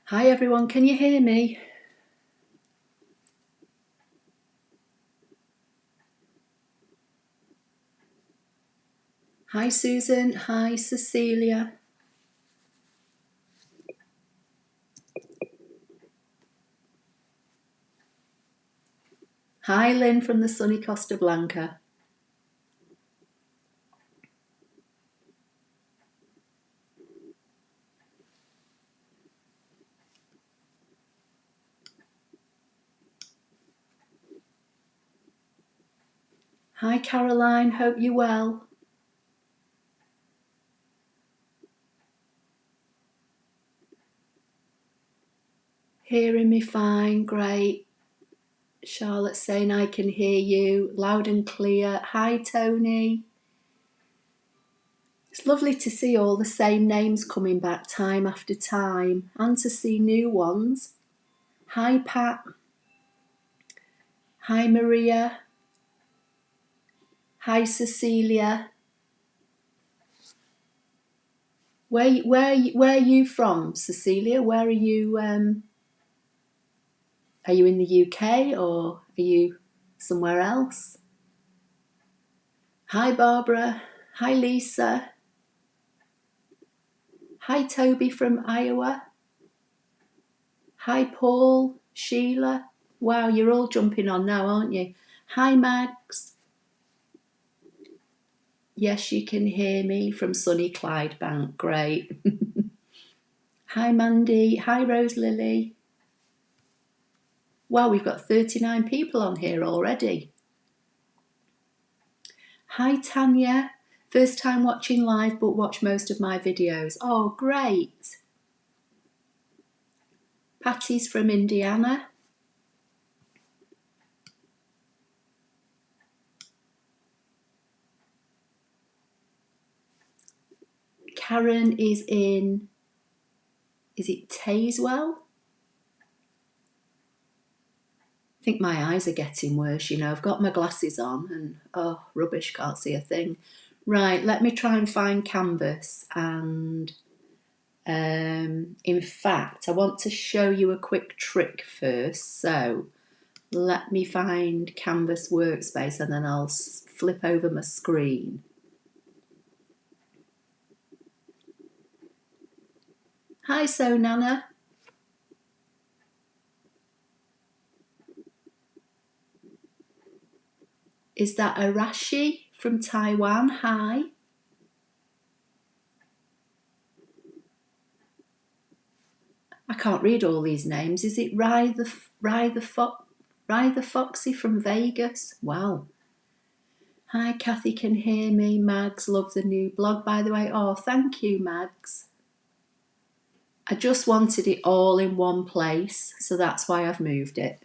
Hi everyone, can you hear me? Hi Susan, hi Cecilia. Hi Lynn from the sunny Costa Blanca. Hi Caroline, hope you're well. Hearing me fine, great. Charlotte saying I can hear you loud and clear. Hi Tony. It's lovely to see all the same names coming back time after time and to see new ones. Hi Pat. Hi Maria. Hi Cecilia. Where are you from, Cecilia? Where are you? Are you in the UK or are you somewhere else? Hi Barbara. Hi Lisa. Hi Toby from Iowa. Hi Paul. Sheila. Wow, you're all jumping on now, aren't you? Hi Mags. Yes, you can hear me from sunny Clydebank. Great. Hi Mandy. Hi Rose Lily. Wow, we've got 39 people on here already. Hi Tanya. First time watching live but watch most of my videos. Oh, great. Patty's from Indiana. Karen is it Tazewell? I think my eyes are getting worse, you know. I've got my glasses on and, oh, rubbish, can't see a thing. Right, let me try and find Canvas. And in fact, I want to show you a quick trick first. So let me find Canvas Workspace and then I'll flip over my screen. Hi, So Nana. Is that Arashi from Taiwan? Hi. I can't read all these names. Is it Rye the Foxy from Vegas? Wow. Hi, Kathy can hear me. Mags, love the new blog, by the way. Oh, thank you, Mags. I just wanted it all in one place, so that's why I've moved it.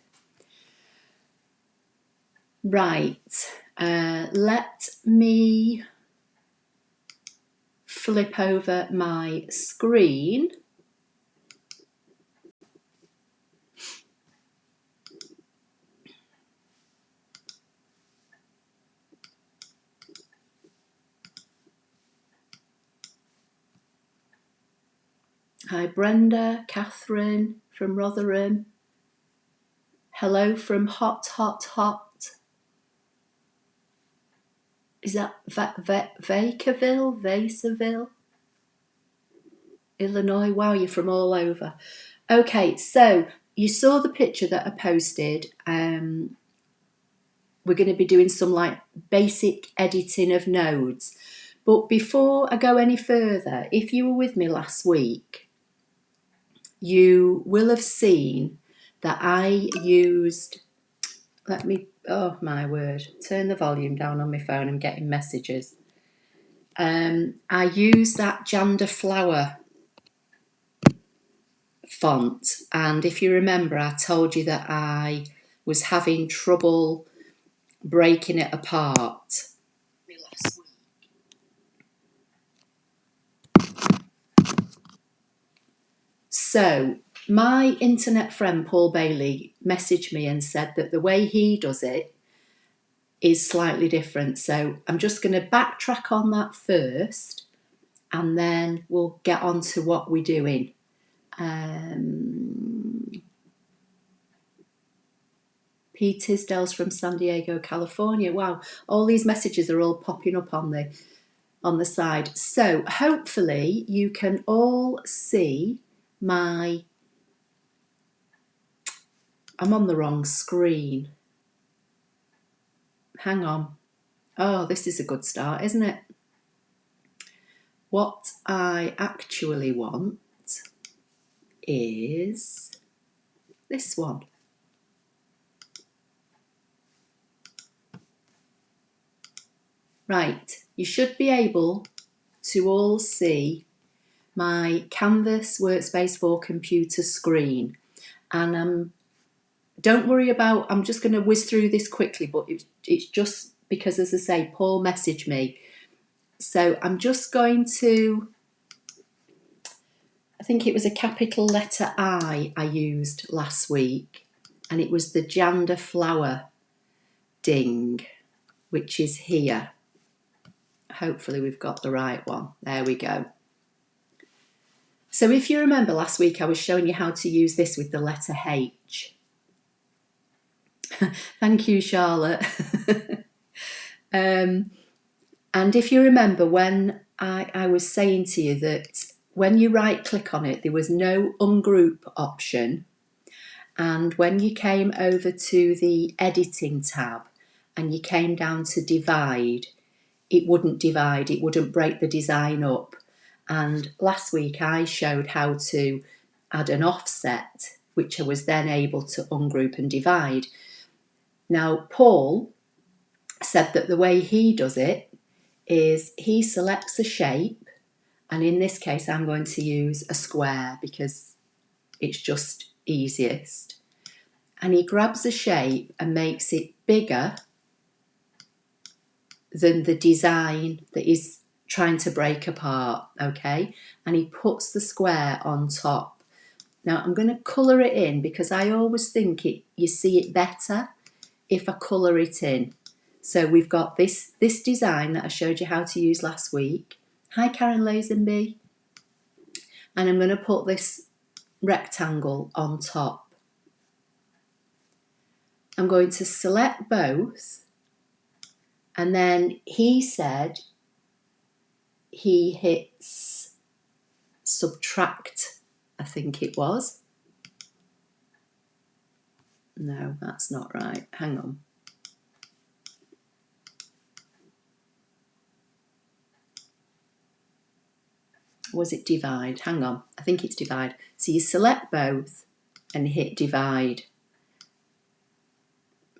Right, let me flip over my screen. Hi, Brenda, Catherine from Rotherham. Hello from Hot. Is that Vaseville, Illinois? Wow, you're from all over. Okay, so you saw the picture that I posted. We're going to be doing some like basic editing of nodes. But before I go any further, if you were with me last week, you will have seen that I used, oh my word, turn the volume down on my phone, I'm getting messages. I used that Janda Flower font, and if you remember, I told you that I was having trouble breaking it apart. So my internet friend Paul Bailey messaged me and said that the way he does it is slightly different. So I'm just going to backtrack on that first and then we'll get on to what we're doing. P. Tisdale's from San Diego, California. Wow, all these messages are all popping up on the side. So hopefully you can all see my... I'm on the wrong screen. Hang on. Oh, this is a good start, isn't it? What I actually want is this one. Right, you should be able to all see my Canvas Workspace for Computer screen. And don't worry about, I'm just going to whiz through this quickly, but it's just because, as I say, Paul messaged me. So I'm just going to, I think it was a capital letter I used last week, and it was the Janda flower ding, which is here. Hopefully we've got the right one. There we go. So if you remember last week, I was showing you how to use this with the letter H. Thank you, Charlotte. And if you remember when I was saying to you that when you right click on it, there was no ungroup option. And when you came over to the editing tab and you came down to divide, it wouldn't divide, it wouldn't break the design up. And last week I showed how to add an offset, which I was then able to ungroup and divide. Now, Paul said that the way he does it is he selects a shape, and in this case I'm going to use a square because it's just easiest. And he grabs a shape and makes it bigger than the design that he's trying to break apart, okay? And he puts the square on top. Now I'm going to colour it in because I always think you see it better if I colour it in. So we've got this design that I showed you how to use last week. Hi Karen Lazenby. And I'm going to put this rectangle on top. I'm going to select both, and then he said he hits subtract, I think it was. No, that's not right. Hang on. Was it divide? Hang on, I think it's divide. So you select both and hit divide.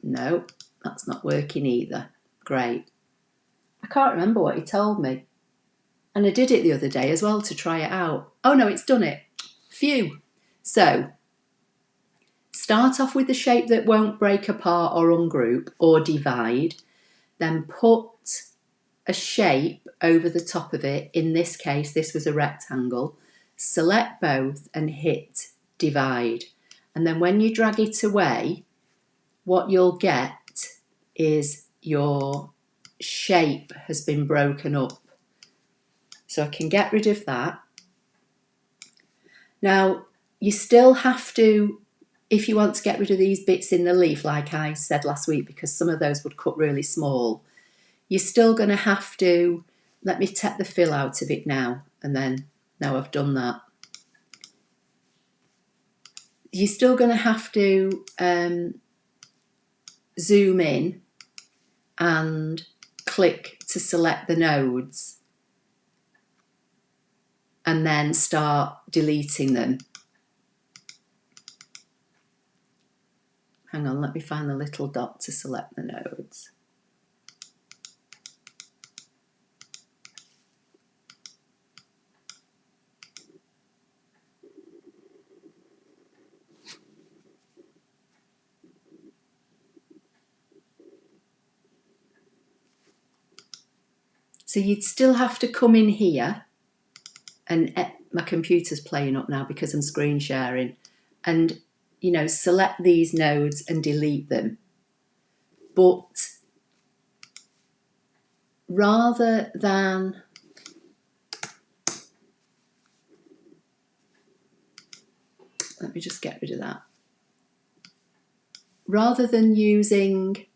No, that's not working either. Great. I can't remember what he told me. And I did it the other day as well to try it out. Oh no, it's done it. Phew. So start off with the shape that won't break apart or ungroup or divide. Then put a shape over the top of it. In this case, this was a rectangle. Select both and hit divide. And then when you drag it away, what you'll get is your shape has been broken up. So I can get rid of that. Now, you still have to, if you want to get rid of these bits in the leaf, like I said last week, because some of those would cut really small, you're still going to have to, let me take the fill out of it now, and then, now I've done that. You're still going to have to zoom in and click to select the nodes and then start deleting them. Hang on, let me find the little dot to select the nodes. So you'd still have to come in here, and my computer's playing up now because I'm screen sharing, and you know, select these nodes and delete them. But rather than let me just get rid of that. Rather than using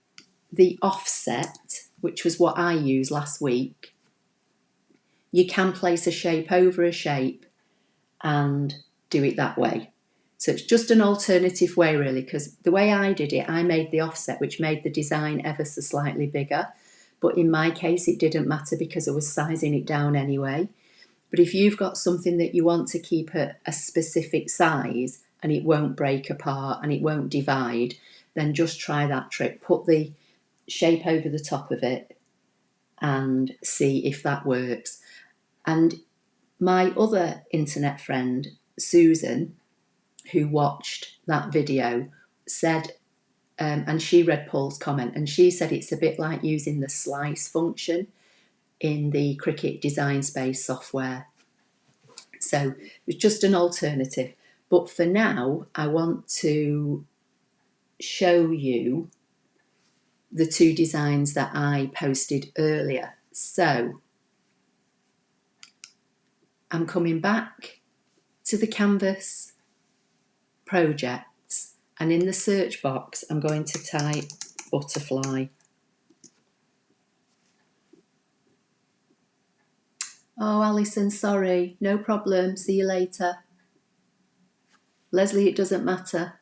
the offset, which was what I used last week, you can place a shape over a shape and do it that way. So it's just an alternative way really, because the way I did it, I made the offset, which made the design ever so slightly bigger. But in my case, it didn't matter because I was sizing it down anyway. But if you've got something that you want to keep at a specific size and it won't break apart and it won't divide, then just try that trick. Put the shape over the top of it and see if that works. And my other internet friend, Susan, who watched that video, said, and she read Paul's comment, and she said it's a bit like using the slice function in the Cricut Design Space software. So it was just an alternative. But for now, I want to show you the two designs that I posted earlier. So I'm coming back to the Canvas projects, and in the search box I'm going to type butterfly. Oh, Alison, sorry, no problem, see you later. Leslie, it doesn't matter.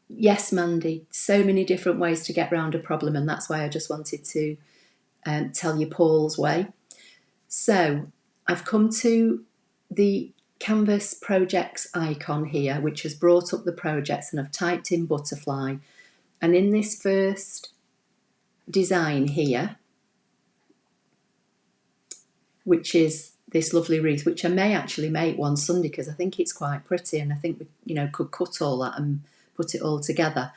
Yes, Mandy, so many different ways to get around a problem, and that's why I just wanted to tell you Paul's way. So I've come to the Canvas projects icon here, which has brought up the projects, and I've typed in butterfly. And in this first design here, which is this lovely wreath, which I may actually make one Sunday because I think it's quite pretty, and I think we, could cut all that and put it all together.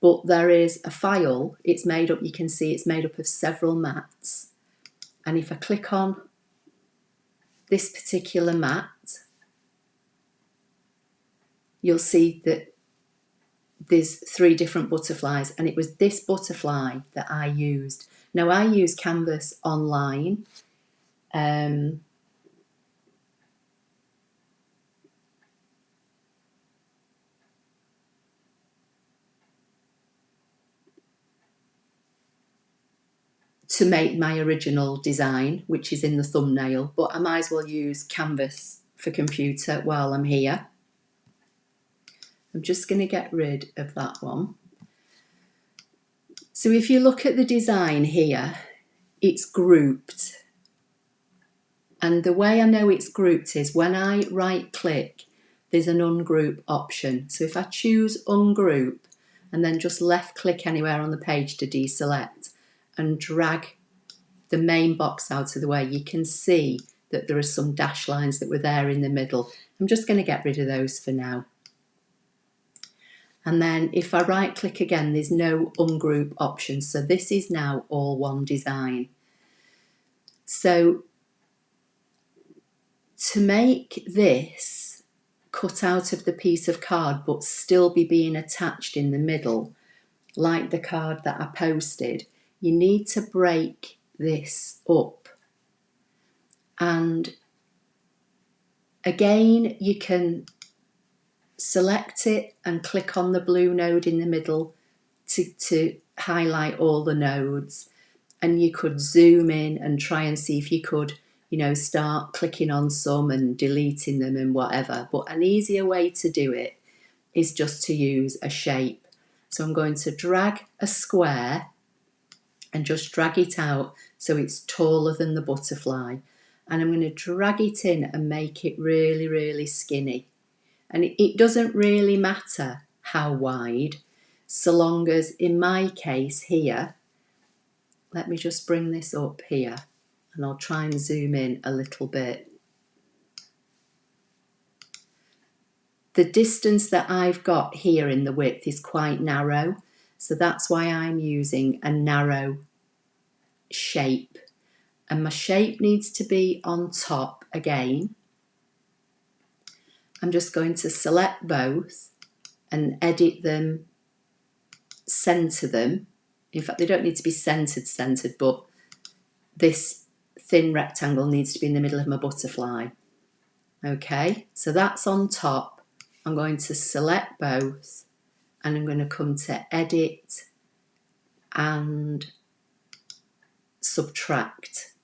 But there is a file, it's made up, you can see it's made up of several mats. And if I click on this particular mat, you'll see that there's 3 different butterflies, and it was this butterfly that I used. Now I use Canvas online. To make my original design, which is in the thumbnail, but I might as well use Canvas for computer while I'm here. I'm just going to get rid of that one. So if you look at the design here, it's grouped. And the way I know it's grouped is when I right click, there's an ungroup option. So if I choose ungroup and then just left click anywhere on the page to deselect and drag the main box out of the way, you can see that there are some dash lines that were there in the middle. I'm just going to get rid of those for now. And then if I right click again, there's no ungroup option. So this is now all one design. So to make this cut out of the piece of card but still be being attached in the middle, like the card that I posted, you need to break this up. And again, you can select it and click on the blue node in the middle to highlight all the nodes, and you could zoom in and try and see if you could start clicking on some and deleting them and whatever. But an easier way to do it is just to use a shape. So I'm going to drag a square and just drag it out so it's taller than the butterfly, and I'm going to drag it in and make it really, really skinny. And it doesn't really matter how wide, so long as, in my case here, let me just bring this up here and I'll try and zoom in a little bit. The distance that I've got here in the width is quite narrow, so that's why I'm using a narrow shape. And my shape needs to be on top again. I'm just going to select both and edit them, center them. In fact, they don't need to be centered, but this thin rectangle needs to be in the middle of my butterfly. Okay, so that's on top. I'm going to select both and I'm going to come to edit and subtract.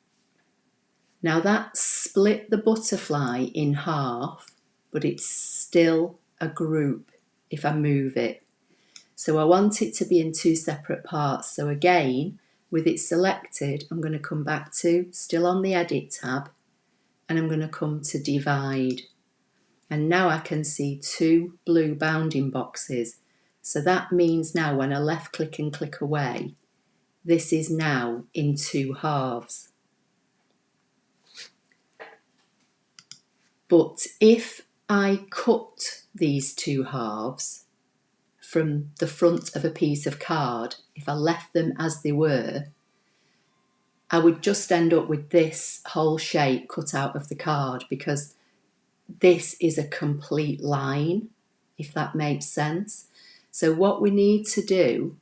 Now that split the butterfly in half, but it's still a group if I move it. So I want it to be in two separate parts. So again, with it selected, I'm going to come back to, still on the Edit tab, and I'm going to come to Divide. And now I can see two blue bounding boxes. So that means now when I left click and click away, this is now in two halves. But if I cut these two halves from the front of a piece of card, if I left them as they were, I would just end up with this whole shape cut out of the card, because this is a complete line, if that makes sense. So what we need to do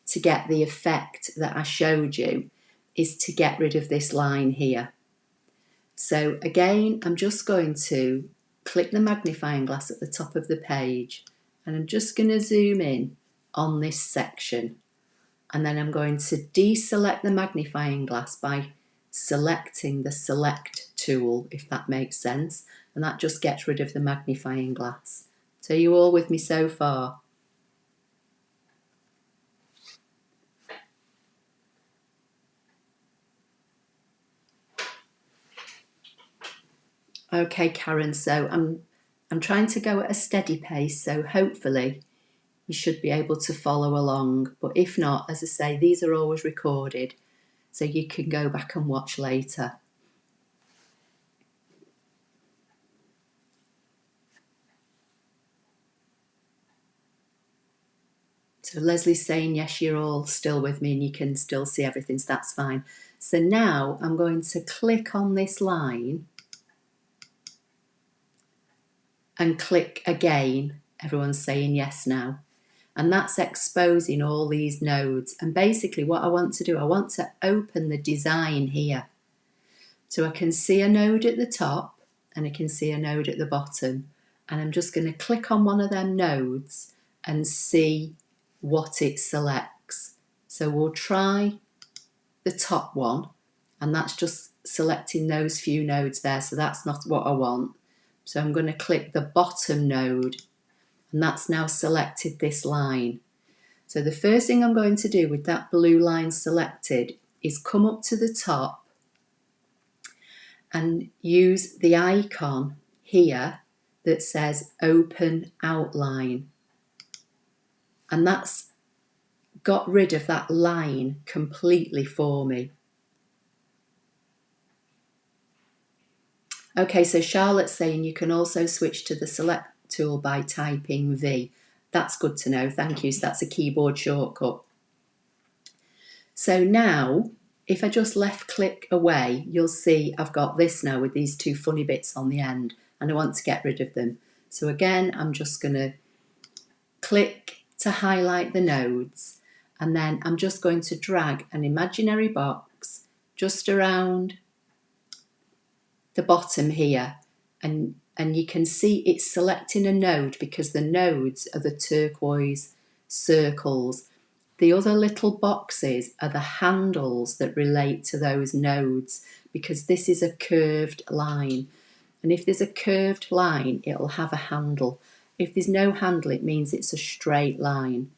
to get the effect that I showed you is to get rid of this line here. So again, I'm just going to click the magnifying glass at the top of the page and I'm just going to zoom in on this section, and then I'm going to deselect the magnifying glass by selecting the select tool, if that makes sense, and that just gets rid of the magnifying glass. So are you all with me so far? Okay, Karen, so I'm trying to go at a steady pace, so hopefully you should be able to follow along. But if not, as I say, these are always recorded, so you can go back and watch later. So Leslie's saying, yes, you're all still with me and you can still see everything, so that's fine. So now I'm going to click on this line and click again. Everyone's saying yes now. And that's exposing all these nodes. And basically what I want to do, I want to open the design here. So I can see a node at the top and I can see a node at the bottom. And I'm just going to click on one of them nodes and see what it selects. So we'll try the top one, and that's just selecting those few nodes there. So that's not what I want. So I'm going to click the bottom node, and that's now selected this line. So the first thing I'm going to do with that blue line selected is come up to the top and use the icon here that says Open Outline. And that's got rid of that line completely for me. Okay, so Charlotte's saying you can also switch to the select tool by typing V. That's good to know, thank you. So that's a keyboard shortcut. So now, if I just left click away, you'll see I've got this now with these two funny bits on the end, and I want to get rid of them. So again, I'm just going to click to highlight the nodes, and then I'm just going to drag an imaginary box just around the bottom here, and you can see it's selecting a node because the nodes are the turquoise circles. The other little boxes are the handles that relate to those nodes, because this is a curved line, and if there's a curved line it'll have a handle. If there's no handle, it means it's a straight line.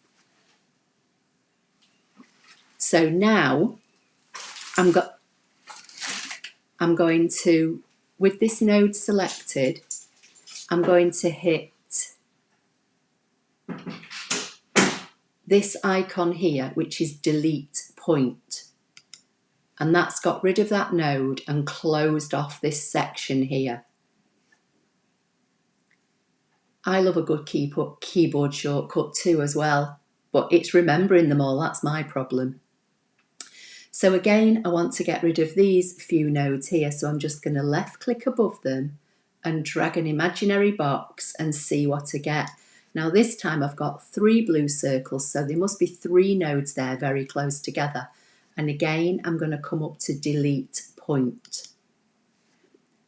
So now I'm going to, with this node selected, I'm going to hit this icon here, which is delete point. And that's got rid of that node and closed off this section here. I love a good keyboard shortcut too as well, but it's remembering them all, that's my problem. So again, I want to get rid of these few nodes here, so I'm just going to left click above them and drag an imaginary box and see what I get. Now this time I've got 3 blue circles, so there must be 3 nodes there very close together. And again, I'm going to come up to delete point.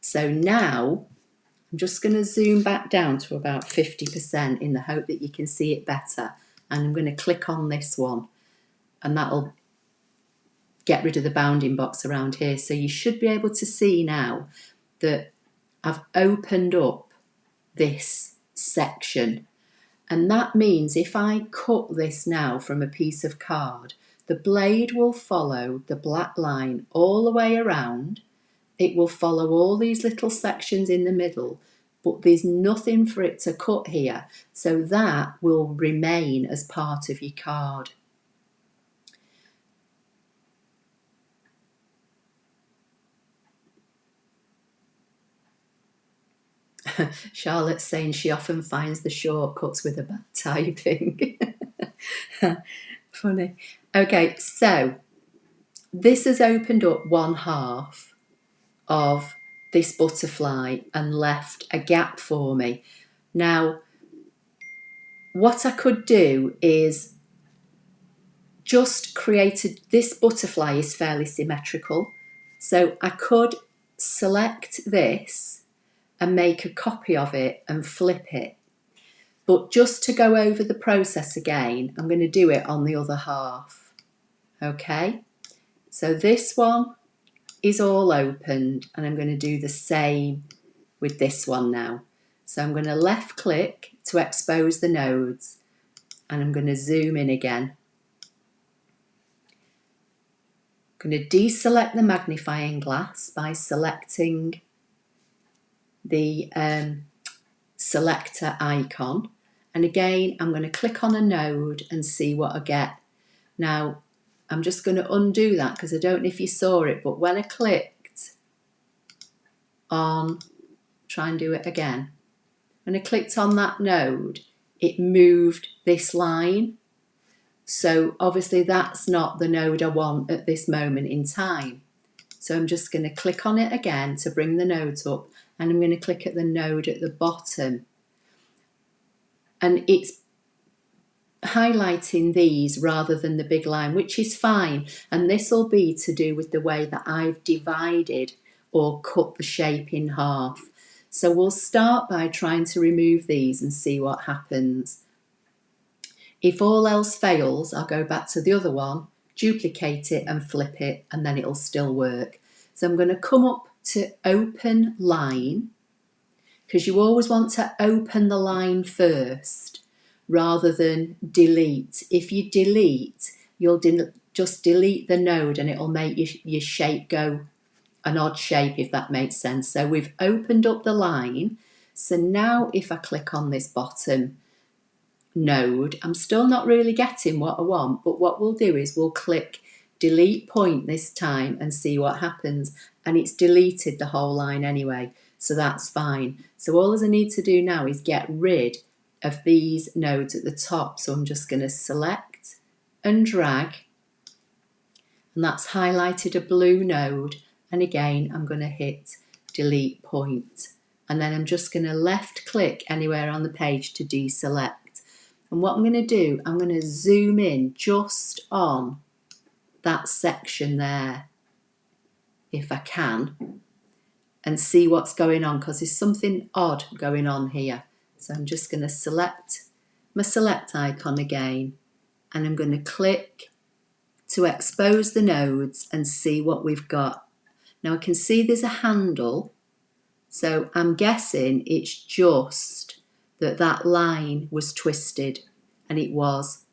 So now I'm just going to zoom back down to about 50% in the hope that you can see it better. And I'm going to click on this one, and that'll get rid of the bounding box around here. So you should be able to see now that I've opened up this section. And that means if I cut this now from a piece of card, the blade will follow the black line all the way around. It will follow all these little sections in the middle, but there's nothing for it to cut here. So that will remain as part of your card. Charlotte's saying she often finds the shortcuts with a bad typing. Funny. Okay, so this has opened up one half of this butterfly and left a gap for me. Now, what I could do is just created, this butterfly is fairly symmetrical. So I could select this and make a copy of it and flip it. But just to go over the process again, I'm going to do it on the other half. Okay, so this one is all opened, and I'm going to do the same with this one now. So I'm going to left click to expose the nodes, and I'm going to zoom in again. I'm going to deselect the magnifying glass by selecting the selector icon. And again, I'm going to click on a node and see what I get. Now, I'm just going to undo that because I don't know if you saw it, but when I clicked on, try and do it again. When I clicked on that node, it moved this line. So obviously that's not the node I want at this moment in time. So I'm just going to click on it again to bring the nodes up, and I'm going to click at the node at the bottom. And it's highlighting these rather than the big line, which is fine. And this will be to do with the way that I've divided or cut the shape in half. So we'll start by trying to remove these and see what happens. If all else fails, I'll go back to the other one, duplicate it and flip it, and then it'll still work. So I'm going to come up to open line, because you always want to open the line first rather than delete. If you delete, you'll just delete the node and it'll make your shape go an odd shape, if that makes sense. So we've opened up the line. So now if I click on this bottom node, I'm still not really getting what I want, but what we'll do is we'll click delete point this time and see what happens. And it's deleted the whole line anyway, so that's fine. So all I need to do now is get rid of these nodes at the top. So I'm just going to select and drag, and that's highlighted a blue node. And again, I'm going to hit delete point, and then I'm just going to left click anywhere on the page to deselect. And what I'm going to do, I'm going to zoom in just on that section there, if I can, and see what's going on, because there's something odd going on here. So I'm just going to select my select icon again, and I'm going to click to expose the nodes and see what we've got. Now I can see there's a handle, so I'm guessing it's just that line was twisted, and it was.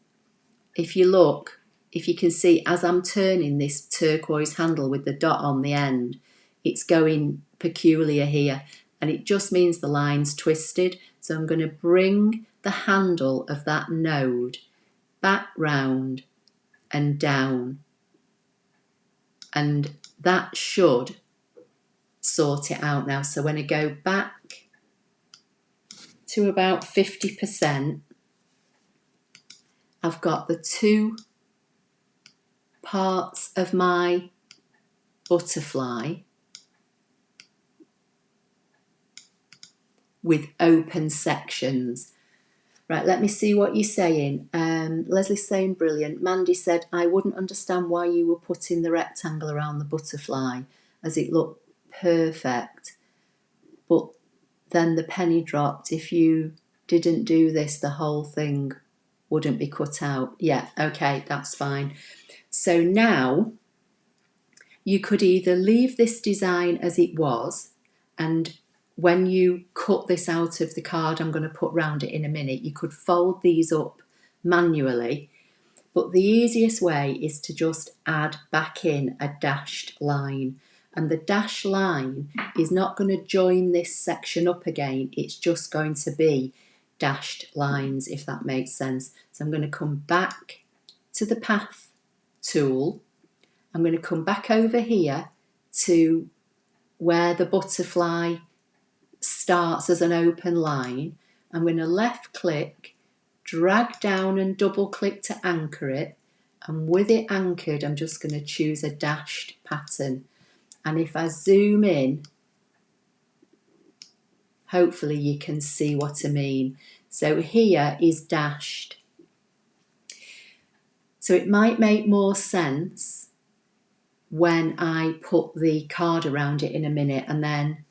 If you look, if you can see, as I'm turning this turquoise handle with the dot on the end, it's going peculiar here, and it just means the line's twisted. So I'm going to bring the handle of that node back round and down, and that should sort it out now. So when I go back to about 50%, I've got the two parts of my butterfly with open sections. Right, let me see what you're saying. Leslie's saying brilliant. Mandy said, I wouldn't understand why you were putting the rectangle around the butterfly, as it looked perfect. But then the penny dropped. If you didn't do this, the whole thing wouldn't be cut out. Yeah, okay, that's fine. So now you could either leave this design as it was, and when you cut this out of the card I'm going to put round it in a minute, you could fold these up manually, but the easiest way is to just add back in a dashed line. And the dashed line is not going to join this section up again, it's just going to be dashed lines, if that makes sense. So I'm going to come back to the path tool, I'm going to come back over here to where the butterfly starts as an open line. I'm going to left click, drag down and double click to anchor it, and with it anchored I'm just going to choose a dashed pattern. And if I zoom in, hopefully you can see what I mean. So here is dashed. So it might make more sense when I put the card around it in a minute, and then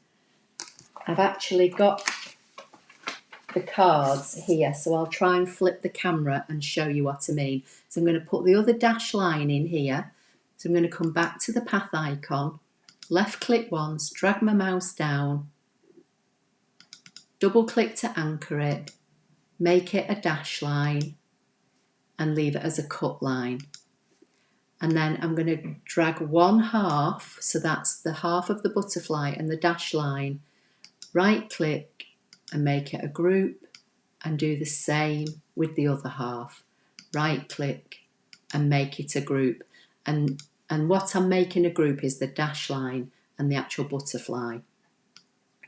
I've actually got the cards here, so I'll try and flip the camera and show you what I mean. So I'm going to put the other dash line in here. So I'm going to come back to the path icon, left click once, drag my mouse down, double click to anchor it, make it a dash line and leave it as a cut line. And then I'm going to drag one half, so that's the half of the butterfly and the dash line, right click and make it a group, and do the same with the other half, right click and make it a group. And what I'm making a group is the dash line and the actual butterfly.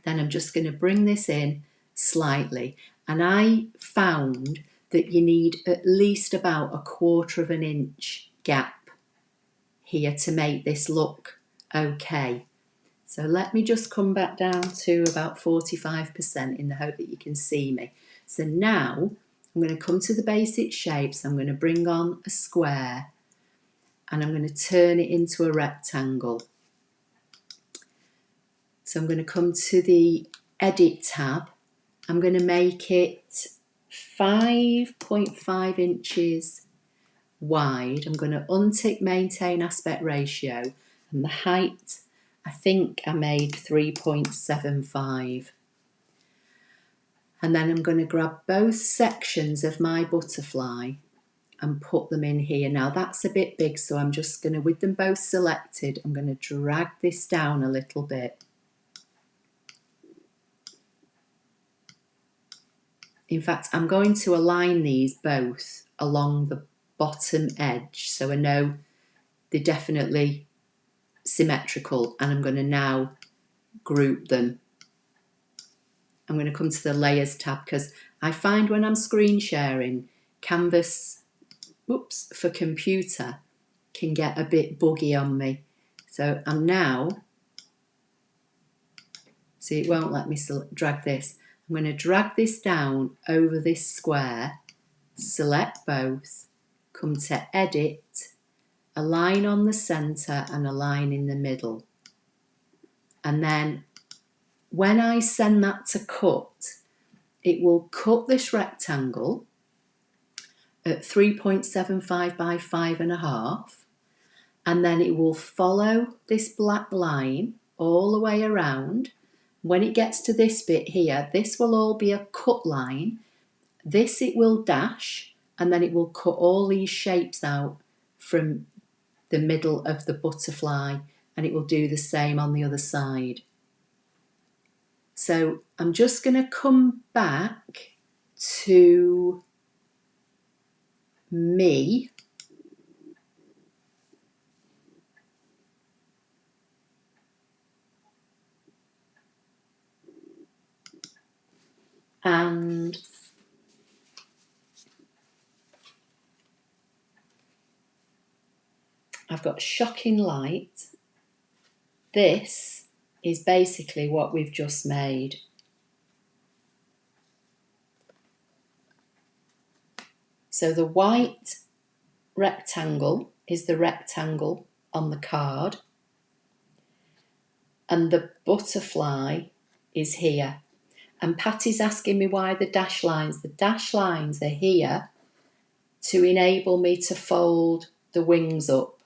Then I'm just going to bring this in slightly, and I found that you need at least about 1/4 of an inch gap here to make this look okay. So let me just come back down to about 45% in the hope that you can see me. So now I'm going to come to the basic shapes. I'm going to bring on a square and I'm going to turn it into a rectangle. So I'm going to come to the edit tab. I'm going to make it 5.5 inches wide. I'm going to untick maintain aspect ratio, and the height I think I made 3.75. And then I'm going to grab both sections of my butterfly and put them in here. Now that's a bit big, so I'm just going to, with them both selected, I'm going to drag this down a little bit. In fact, I'm going to align these both along the bottom edge, so I know they're definitely symmetrical, and I'm going to now group them. I'm going to come to the layers tab, because I find when I'm screen sharing, Canvas, for computer can get a bit buggy on me. So I'm now, see, it won't let me drag this. I'm going to drag this down over this square, select both, come to edit, align on the center and align in the middle. And then when I send that to cut, it will cut this rectangle at 3.75 by 5.5, and then it will follow this black line all the way around. When it gets to this bit here, this will all be a cut line. This it will dash, and then it will cut all these shapes out from the middle of the butterfly, and it will do the same on the other side. So I'm just going to come back to me, and I've got shocking light. This is basically what we've just made. So the white rectangle is the rectangle on the card, and the butterfly is here. And Patty's asking me why the dash lines. The dash lines are here to enable me to fold the wings up.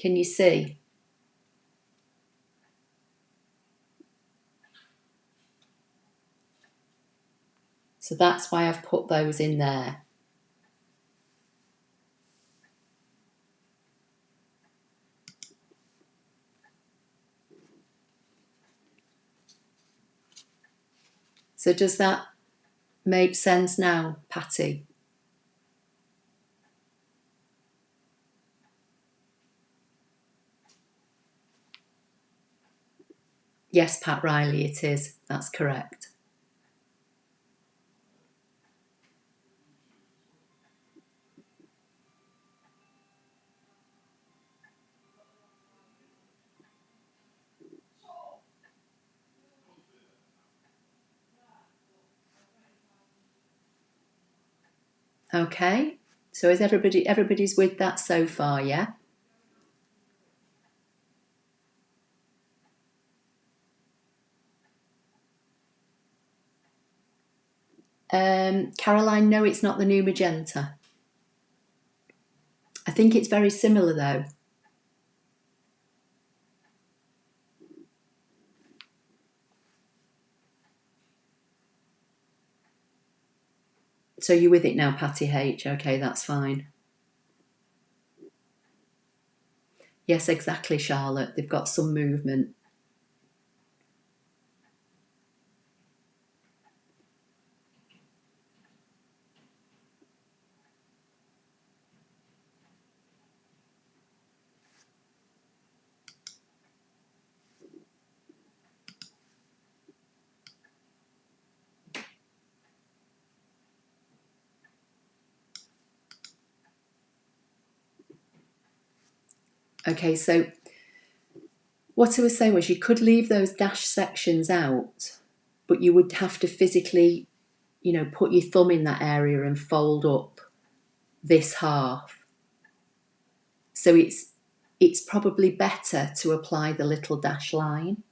Can you see? So that's why I've put those in there. So does that make sense now, Patty? Yes, Pat Riley, it is. That's correct. Okay, so is everybody's with that so far, yeah? Caroline, no, it's not the new magenta. I think it's very similar though. So you're with it now, Patty H. Okay, that's fine. Yes, exactly, Charlotte. They've got some movement. Okay, so what I was saying was you could leave those dash sections out, but you would have to physically, you know, put your thumb in that area and fold up this half. So it's probably better to apply the little dash line.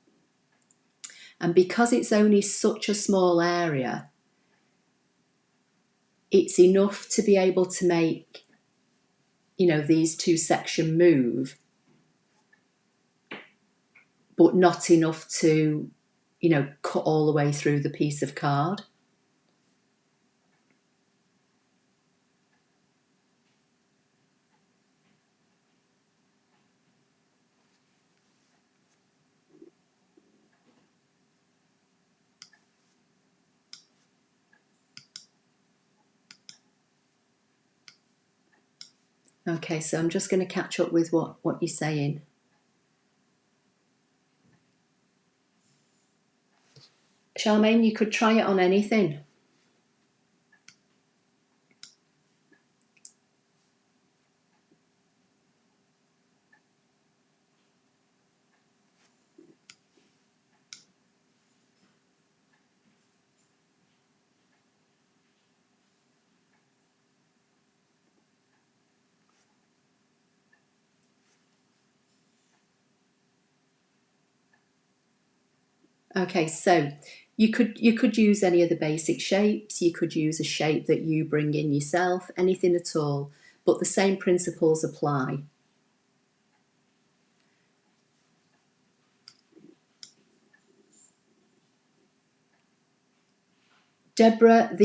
And because it's only such a small area, it's enough to be able to make, you know, these two sections move, but not enough to, you know, cut all the way through the piece of card. Okay, so I'm just going to catch up with what you're saying. Charmaine, you could try it on anything. Okay, so you could use any of the basic shapes. You could use a shape that you bring in yourself, anything at all, but the same principles apply. Deborah,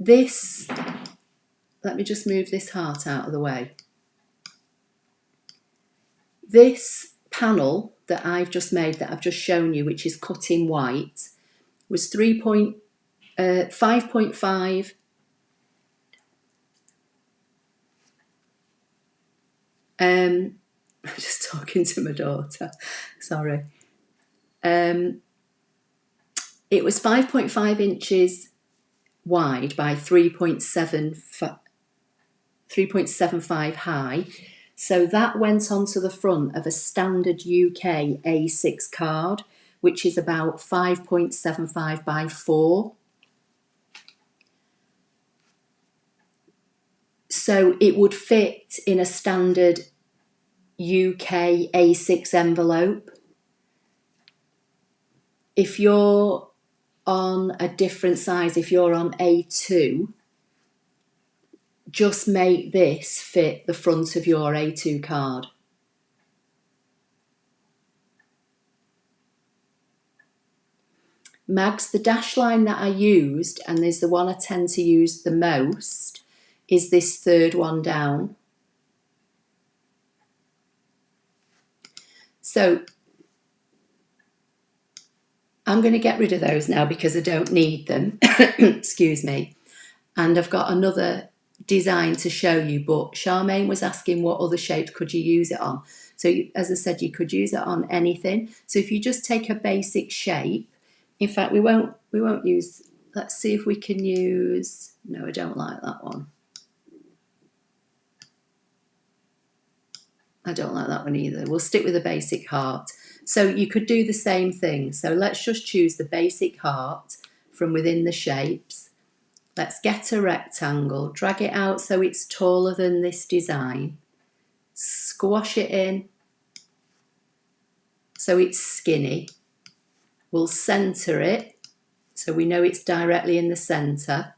this, let me just move this heart out of the way. This panel that I've just made, that I've just shown you, which is cut in white, was 5.5. I'm just talking to my daughter, sorry. It was 5.5 inches wide by 3.75 high. So that went onto the front of a standard UK A6 card, which is about 5.75 by 4. So it would fit in a standard UK A6 envelope. if you're on a different size, if you're on A2, just make this fit the front of your A2 card. Mags, the dash line that I used, and is the one I tend to use the most, is this third one down. So I'm going to get rid of those now because I don't need them. Excuse me. And I've got another design to show you, but Charmaine was asking what other shapes could you use it on. So as I said, you could use it on anything. So if you just take a basic shape, in fact, we won't use, let's see if we can use, no, I don't like that one. I don't like that one either. We'll stick with a basic heart. So you could do the same thing. So let's just choose the basic heart from within the shapes. Let's get a rectangle, drag it out so it's taller than this design. Squash it in so it's skinny. We'll centre it so we know it's directly in the centre.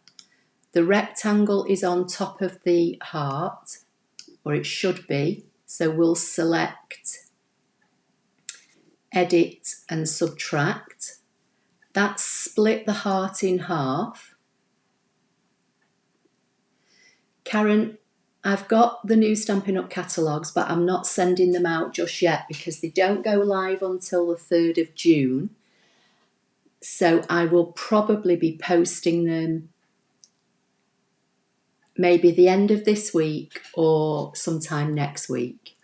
The rectangle is on top of the heart, or it should be. So we'll select Edit and Subtract. That's split the heart in half. Karen, I've got the new Stampin' Up catalogues, but I'm not sending them out just yet because they don't go live until the 3rd of June. So I will probably be posting them maybe the end of this week or sometime next week.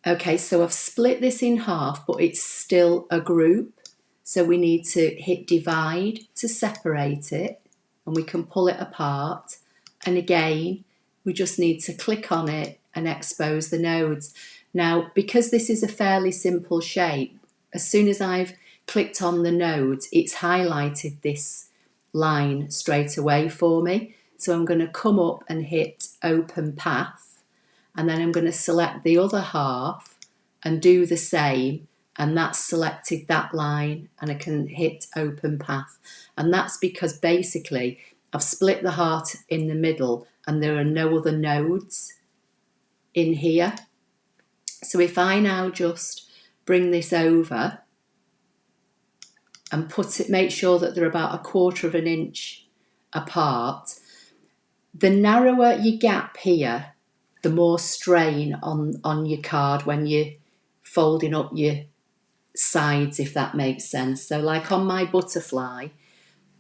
Okay, so I've split this in half, but it's still a group. So we need to hit divide to separate it, and we can pull it apart. And again, we just need to click on it and expose the nodes. Now, because this is a fairly simple shape, as soon as I've clicked on the nodes, it's highlighted this line straight away for me. So I'm going to come up and hit Open Path, and then I'm going to select the other half and do the same, and that's selected that line, and I can hit Open Path. And that's because basically I've split the heart in the middle and there are no other nodes in here. So if I now just bring this over and make sure that they're about 1/4 inch apart, the narrower your gap here, the more strain on your card when you're folding up your sides, if that makes sense. So like on my butterfly,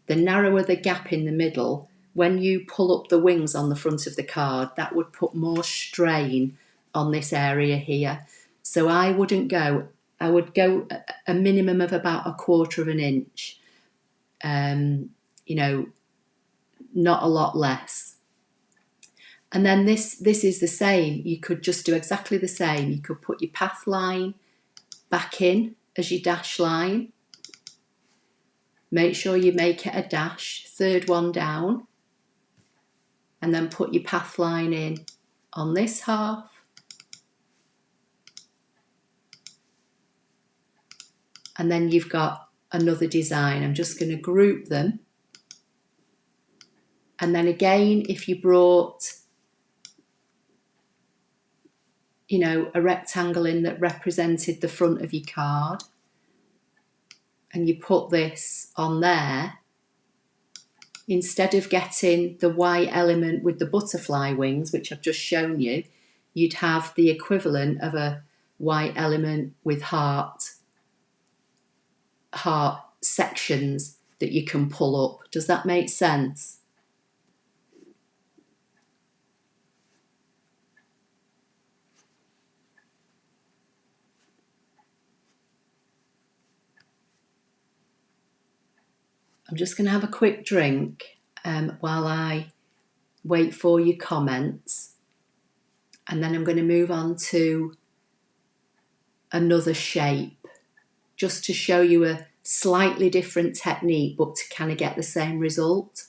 the narrower the gap in the middle, when you pull up the wings on the front of the card, that would put more strain on this area here. So I would go a minimum of about 1/4 inch, you know, not a lot less. And then this is the same. You could just do exactly the same. You could put your path line back in as your dash line. Make sure you make it a dash, third one down, and then put your path line in on this half. And then you've got another design. I'm just going to group them. And then again, if you brought, you know, a rectangle in that represented the front of your card, and you put this on there, instead of getting the white element with the butterfly wings, which I've just shown you, you'd have the equivalent of a white element with heart sections that you can pull up. Does that make sense? I'm just going to have a quick drink while I wait for your comments, and then I'm going to move on to another shape just to show you a slightly different technique, but to kind of get the same result.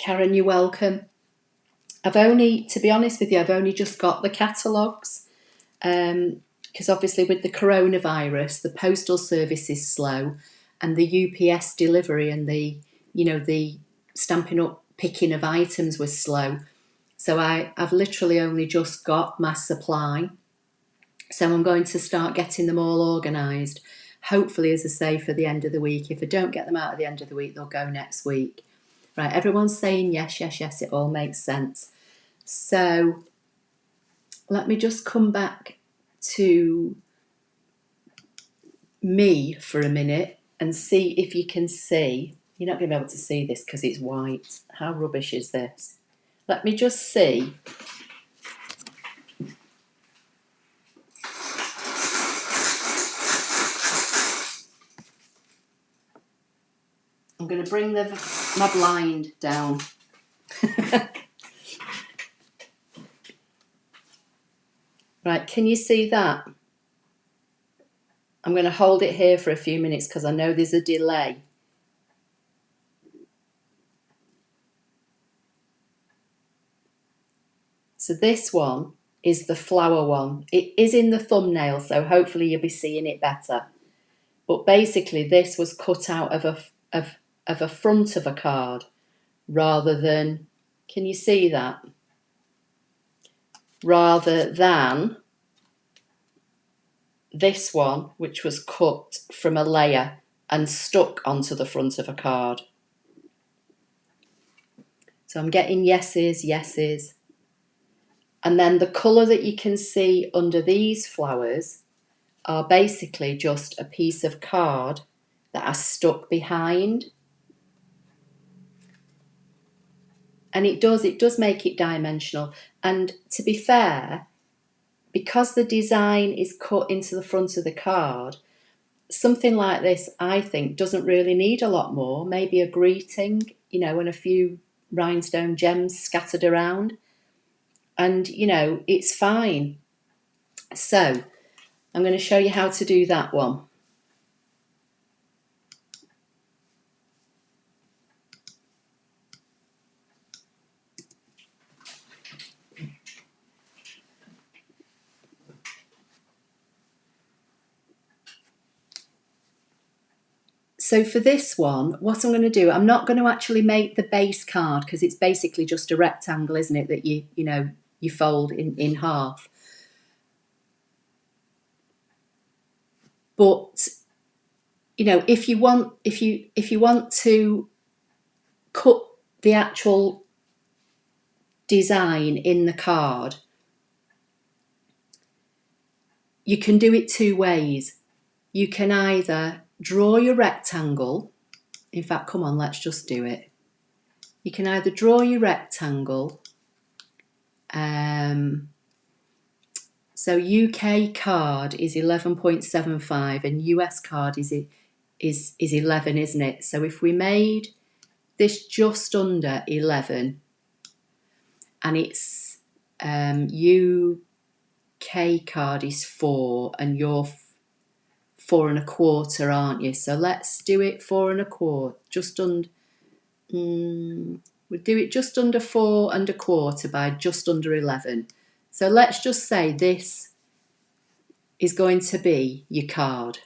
Karen, you're welcome. To be honest with you, I've only just got the catalogues because obviously with the coronavirus, the postal service is slow and the UPS delivery and the stamping up, picking of items was slow. So I've literally only just got my supply. So I'm going to start getting them all organised. Hopefully, as I say, for the end of the week. If I don't get them out at the end of the week, they'll go next week. Right, everyone's saying yes, yes, yes, it all makes sense. So let me just come back to me for a minute and see if you can see. You're not going to be able to see this because it's white. How rubbish is this? Let me just see. I'm going to bring my blind down. Right, can you see that? I'm going to hold it here for a few minutes because I know there's a delay. So this one is the flower one. It is in the thumbnail, so hopefully you'll be seeing it better. But basically this was cut out of a front of a card rather than, can you see that? Rather than this one, which was cut from a layer and stuck onto the front of a card. So I'm getting yeses, yeses. And then the colour that you can see under these flowers are basically just a piece of card that are stuck behind. And it does make it dimensional. And to be fair, because the design is cut into the front of the card, something like this, I think, doesn't really need a lot more. Maybe a greeting, and a few rhinestone gems scattered around. And, it's fine. So I'm going to show you how to do that one. So for this one, what I'm going to do, I'm not going to actually make the base card because it's basically just a rectangle, isn't it, that you fold in half. But if you want to cut the actual design in the card, you can do it two ways. You can either draw your rectangle. In fact, come on, let's just do it. You can either draw your rectangle. So UK card is 11.75 and US card is 11, isn't it? So if we made this just under 11 and it's UK card is 4 and you're 4 1/4, aren't you? So let's do it 4 1/4, just under. We'll do it just under 4 1/4 by just under 11. So let's just say this is going to be your card.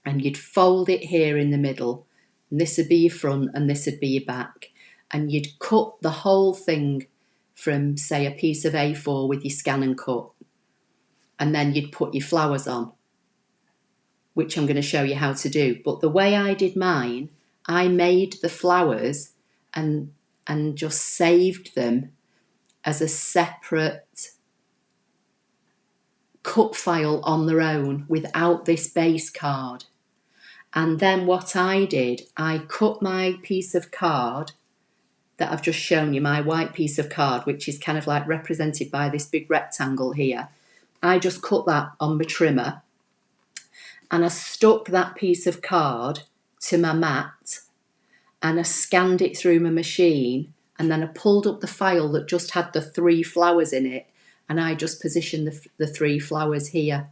And you'd fold it here in the middle. And this would be your front and this would be your back. And you'd cut the whole thing from, say, a piece of A4 with your ScanNCut. And then you'd put your flowers on, which I'm going to show you how to do. But the way I did mine, I made the flowers and just saved them as a separate cut file on their own without this base card. And then what I did, I cut my piece of card that I've just shown you, my white piece of card, which is kind of like represented by this big rectangle here. I just cut that on my trimmer and I stuck that piece of card to my mat and I scanned it through my machine and then I pulled up the file that just had the 3 flowers in it and I just positioned the 3 flowers here.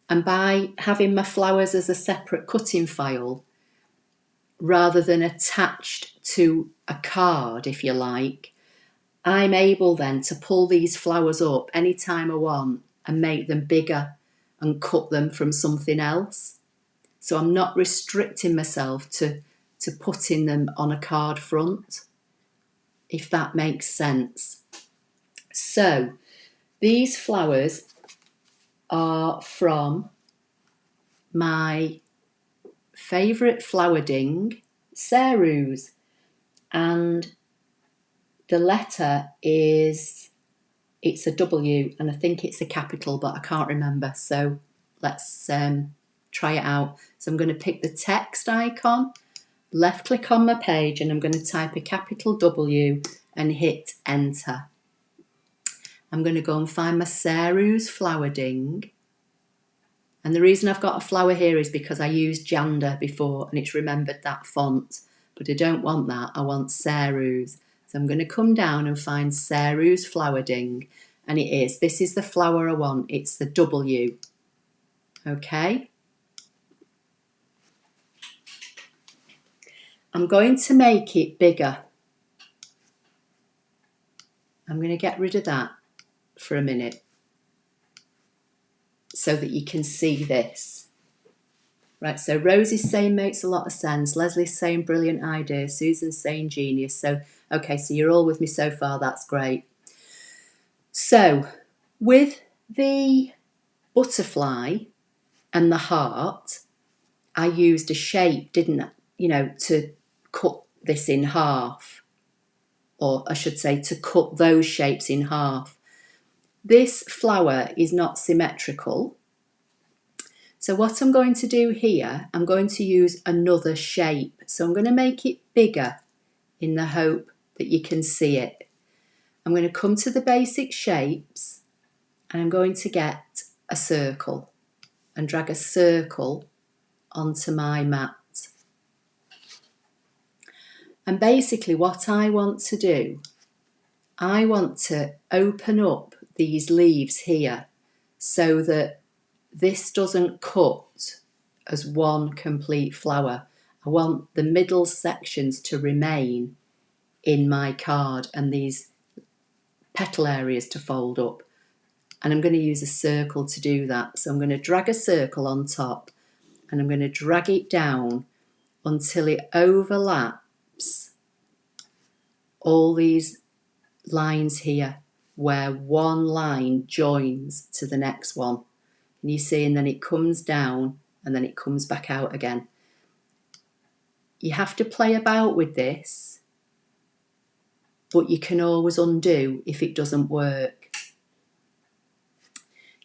And by having my flowers as a separate cutting file, rather than attached to a card, if you like, I'm able then to pull these flowers up anytime I want and make them bigger and cut them from something else. So I'm not restricting myself to putting them on a card front, if that makes sense. So these flowers are from my favourite flower ding, Ceres, and the letter is, it's a W, and I think it's a capital, but I can't remember. So let's try it out. So I'm going to pick the text icon, left click on my page, and I'm going to type a capital W and hit enter. I'm going to go and find my Ceres flower ding. And the reason I've got a flower here is because I used Janda before and it's remembered that font. But I don't want that, I want Ceres. So I'm going to come down and find Ceres flower ding. And it is, this is the flower I want, it's the W. Okay. I'm going to make it bigger. I'm going to get rid of that for a minute so that you can see this. Right, so Rosie's saying makes a lot of sense. Leslie's saying brilliant idea. Susan's saying genius. So, okay, so you're all with me so far. That's great. So, with the butterfly and the heart, I used a shape, didn't I? You know, to cut this in half. Or I should say to cut those shapes in half. This flower is not symmetrical. So what I'm going to do here, I'm going to use another shape. So I'm going to make it bigger in the hope that you can see it. I'm going to come to the basic shapes and I'm going to get a circle and drag a circle onto my mat. And basically what I want to do, I want to open up these leaves here so that this doesn't cut as one complete flower. I want the middle sections to remain in my card and these petal areas to fold up. And I'm going to use a circle to do that. So I'm going to drag a circle on top and I'm going to drag it down until it overlaps all these lines here where one line joins to the next one. And you see, and then it comes down and then it comes back out again. You have to play about with this, but you can always undo if it doesn't work.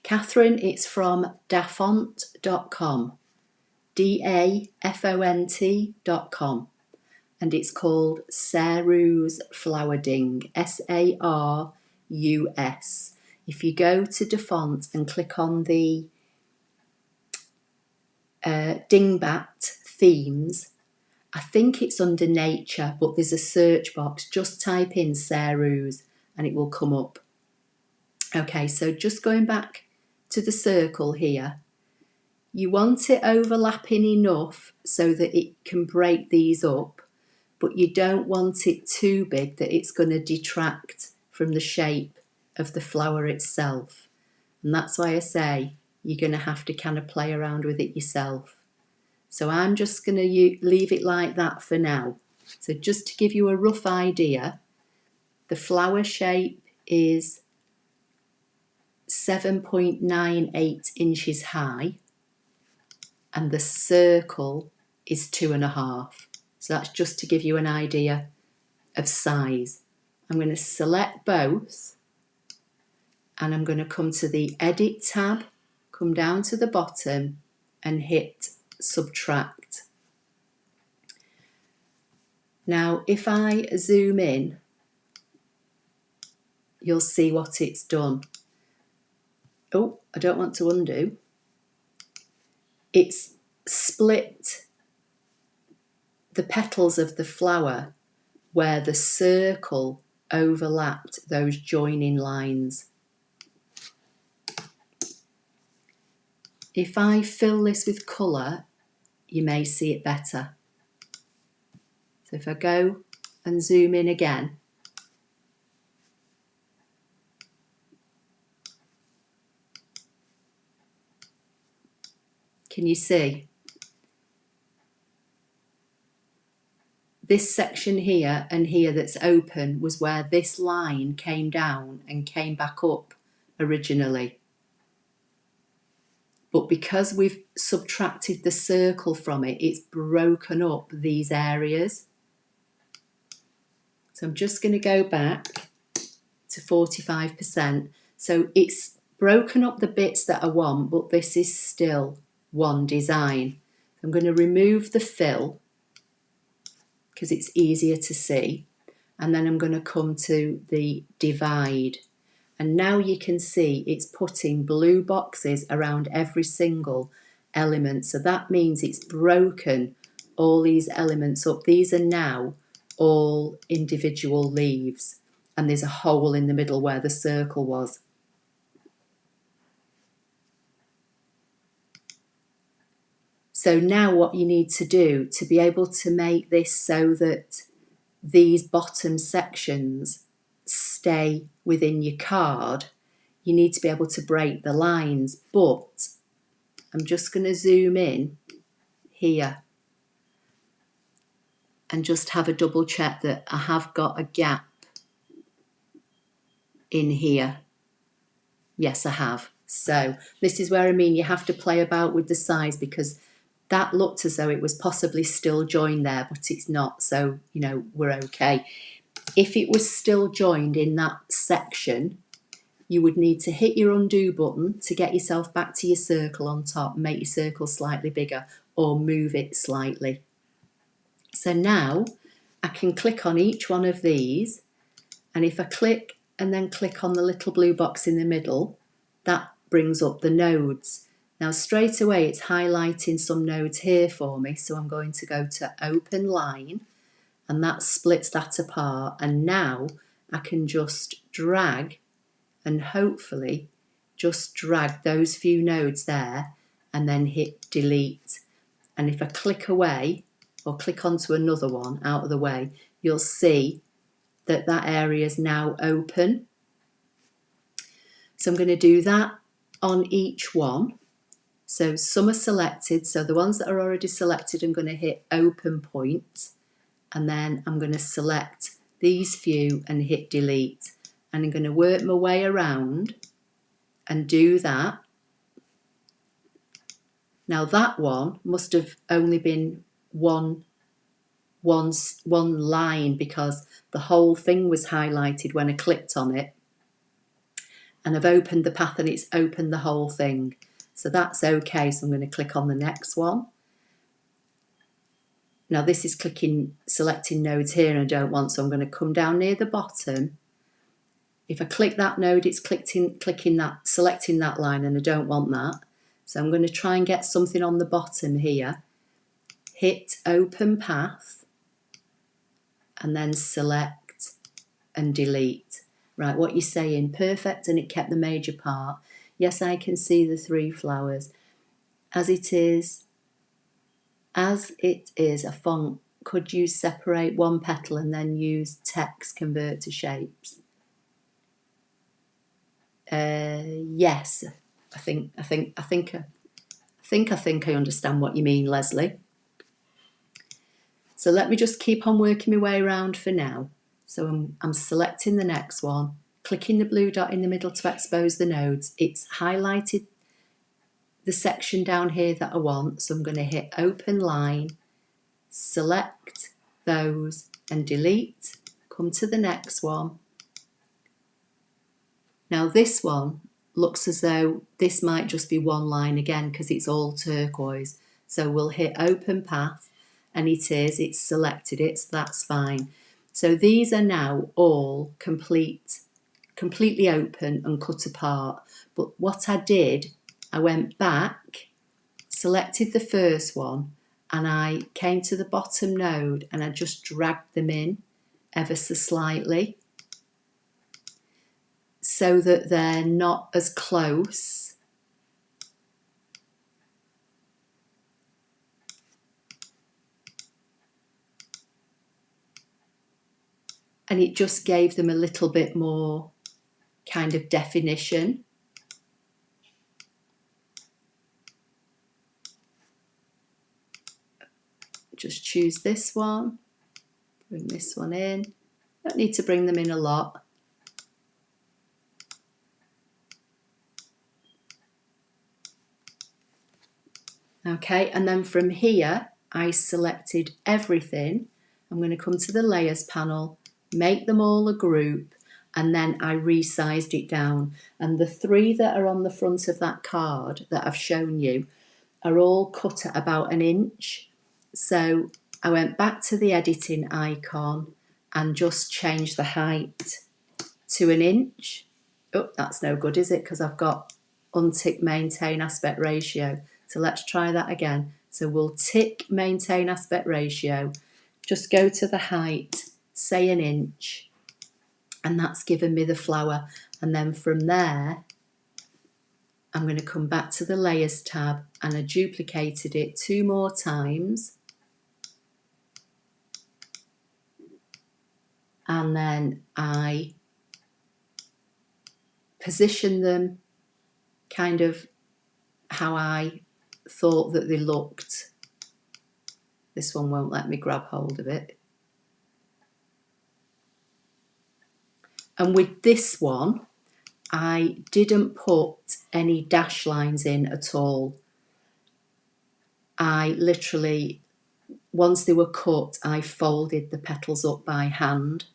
Catherine, it's from dafont.com, DAFONT.com, and it's called Sarus Flower Ding, SARUS. If you go to Dafont and click on the dingbat themes, I think it's under nature, but there's a search box. Just type in Sarus and it will come up. Okay, so just going back to the circle here, you want it overlapping enough so that it can break these up, but you don't want it too big that it's going to detract from the shape of the flower itself. And that's why I say you're going to have to kind of play around with it yourself. So I'm just going to leave it like that for now. So just to give you a rough idea, the flower shape is 7.98 inches high and the circle is 2.5. So that's just to give you an idea of size. I'm going to select both and I'm going to come to the Edit tab, come down to the bottom and hit Subtract. Now, if I zoom in, you'll see what it's done. Oh, I don't want to undo. It's split the petals of the flower where the circle overlapped those joining lines. If I fill this with colour, you may see it better. So if I go and zoom in again, can you see? This section here and here that's open was where this line came down and came back up originally. But because we've subtracted the circle from it, it's broken up these areas. So I'm just going to go back to 45%. So it's broken up the bits that I want, but this is still one design. I'm going to remove the fill because it's easier to see. And then I'm going to come to the divide. And now you can see it's putting blue boxes around every single element. So that means it's broken all these elements up. These are now all individual leaves. And there's a hole in the middle where the circle was. So now what you need to do to be able to make this so that these bottom sections stay within your card, you need to be able to break the lines. But I'm just going to zoom in here and just have a double check that I have got a gap in here. Yes, I have. So this is where I mean you have to play about with the size, because that looked as though it was possibly still joined there, but it's not. So, you know, we're okay. If it was still joined in that section, you would need to hit your undo button to get yourself back to your circle on top, make your circle slightly bigger, or move it slightly. So now I can click on each one of these, and if I click and then click on the little blue box in the middle, that brings up the nodes. Now straight away it's highlighting some nodes here for me, so I'm going to go to open line, and that splits that apart, and now I can just drag and hopefully just drag those few nodes there and then hit delete. And if I click away or click onto another one out of the way, you'll see that that area is now open. So I'm going to do that on each one. So some are selected, so the ones that are already selected, I'm going to hit open point, and then I'm going to select these few and hit delete, and I'm going to work my way around and do that. Now that one must have only been one line, because the whole thing was highlighted when I clicked on it, and I've opened the path and it's opened the whole thing. So that's okay. So I'm going to click on the next one. Now this is selecting nodes here, and I don't want, so I'm going to come down near the bottom. If I click that node, it's selecting that line, and I don't want that. So I'm going to try and get something on the bottom here. Hit open path, and then select and delete. Right, what you're saying, perfect, and it kept the major part. Yes, I can see the 3 flowers. As it is a font, could you separate one petal and then use text convert to shapes? Yes, I think I understand what you mean, Leslie. So let me just keep on working my way around for now. So I'm selecting the next one, clicking the blue dot in the middle to expose the nodes. It's highlighted the section down here that I want, so I'm going to hit open line, select those and delete, come to the next one. Now this one looks as though this might just be one line again because it's all turquoise. So we'll hit open path, and it's selected it, so that's fine. So these are now all completely open and cut apart. But what I did, I went back, selected the first one, and I came to the bottom node and I just dragged them in ever so slightly so that they're not as close. and it just gave them a little bit more kind of definition. Just choose this one, bring this one in. Don't need to bring them in a lot. Okay, and then from here, I selected everything. I'm going to come to the layers panel, make them all a group, and then I resized it down. And the 3 that are on the front of that card that I've shown you are all cut at about 1 inch. So I went back to the editing icon and just changed the height to 1 inch. Oh, that's no good, is it? Because I've got untick maintain aspect ratio. So let's try that again. So we'll tick maintain aspect ratio, just go to the height, say 1 inch, and that's given me the flower. And then from there, I'm going to come back to the layers tab, and I duplicated it 2 more times. And then I position them kind of how I thought that they looked. This one won't let me grab hold of it. And with this one, I didn't put any dash lines in at all. I literally, once they were cut, I folded the petals up by hand.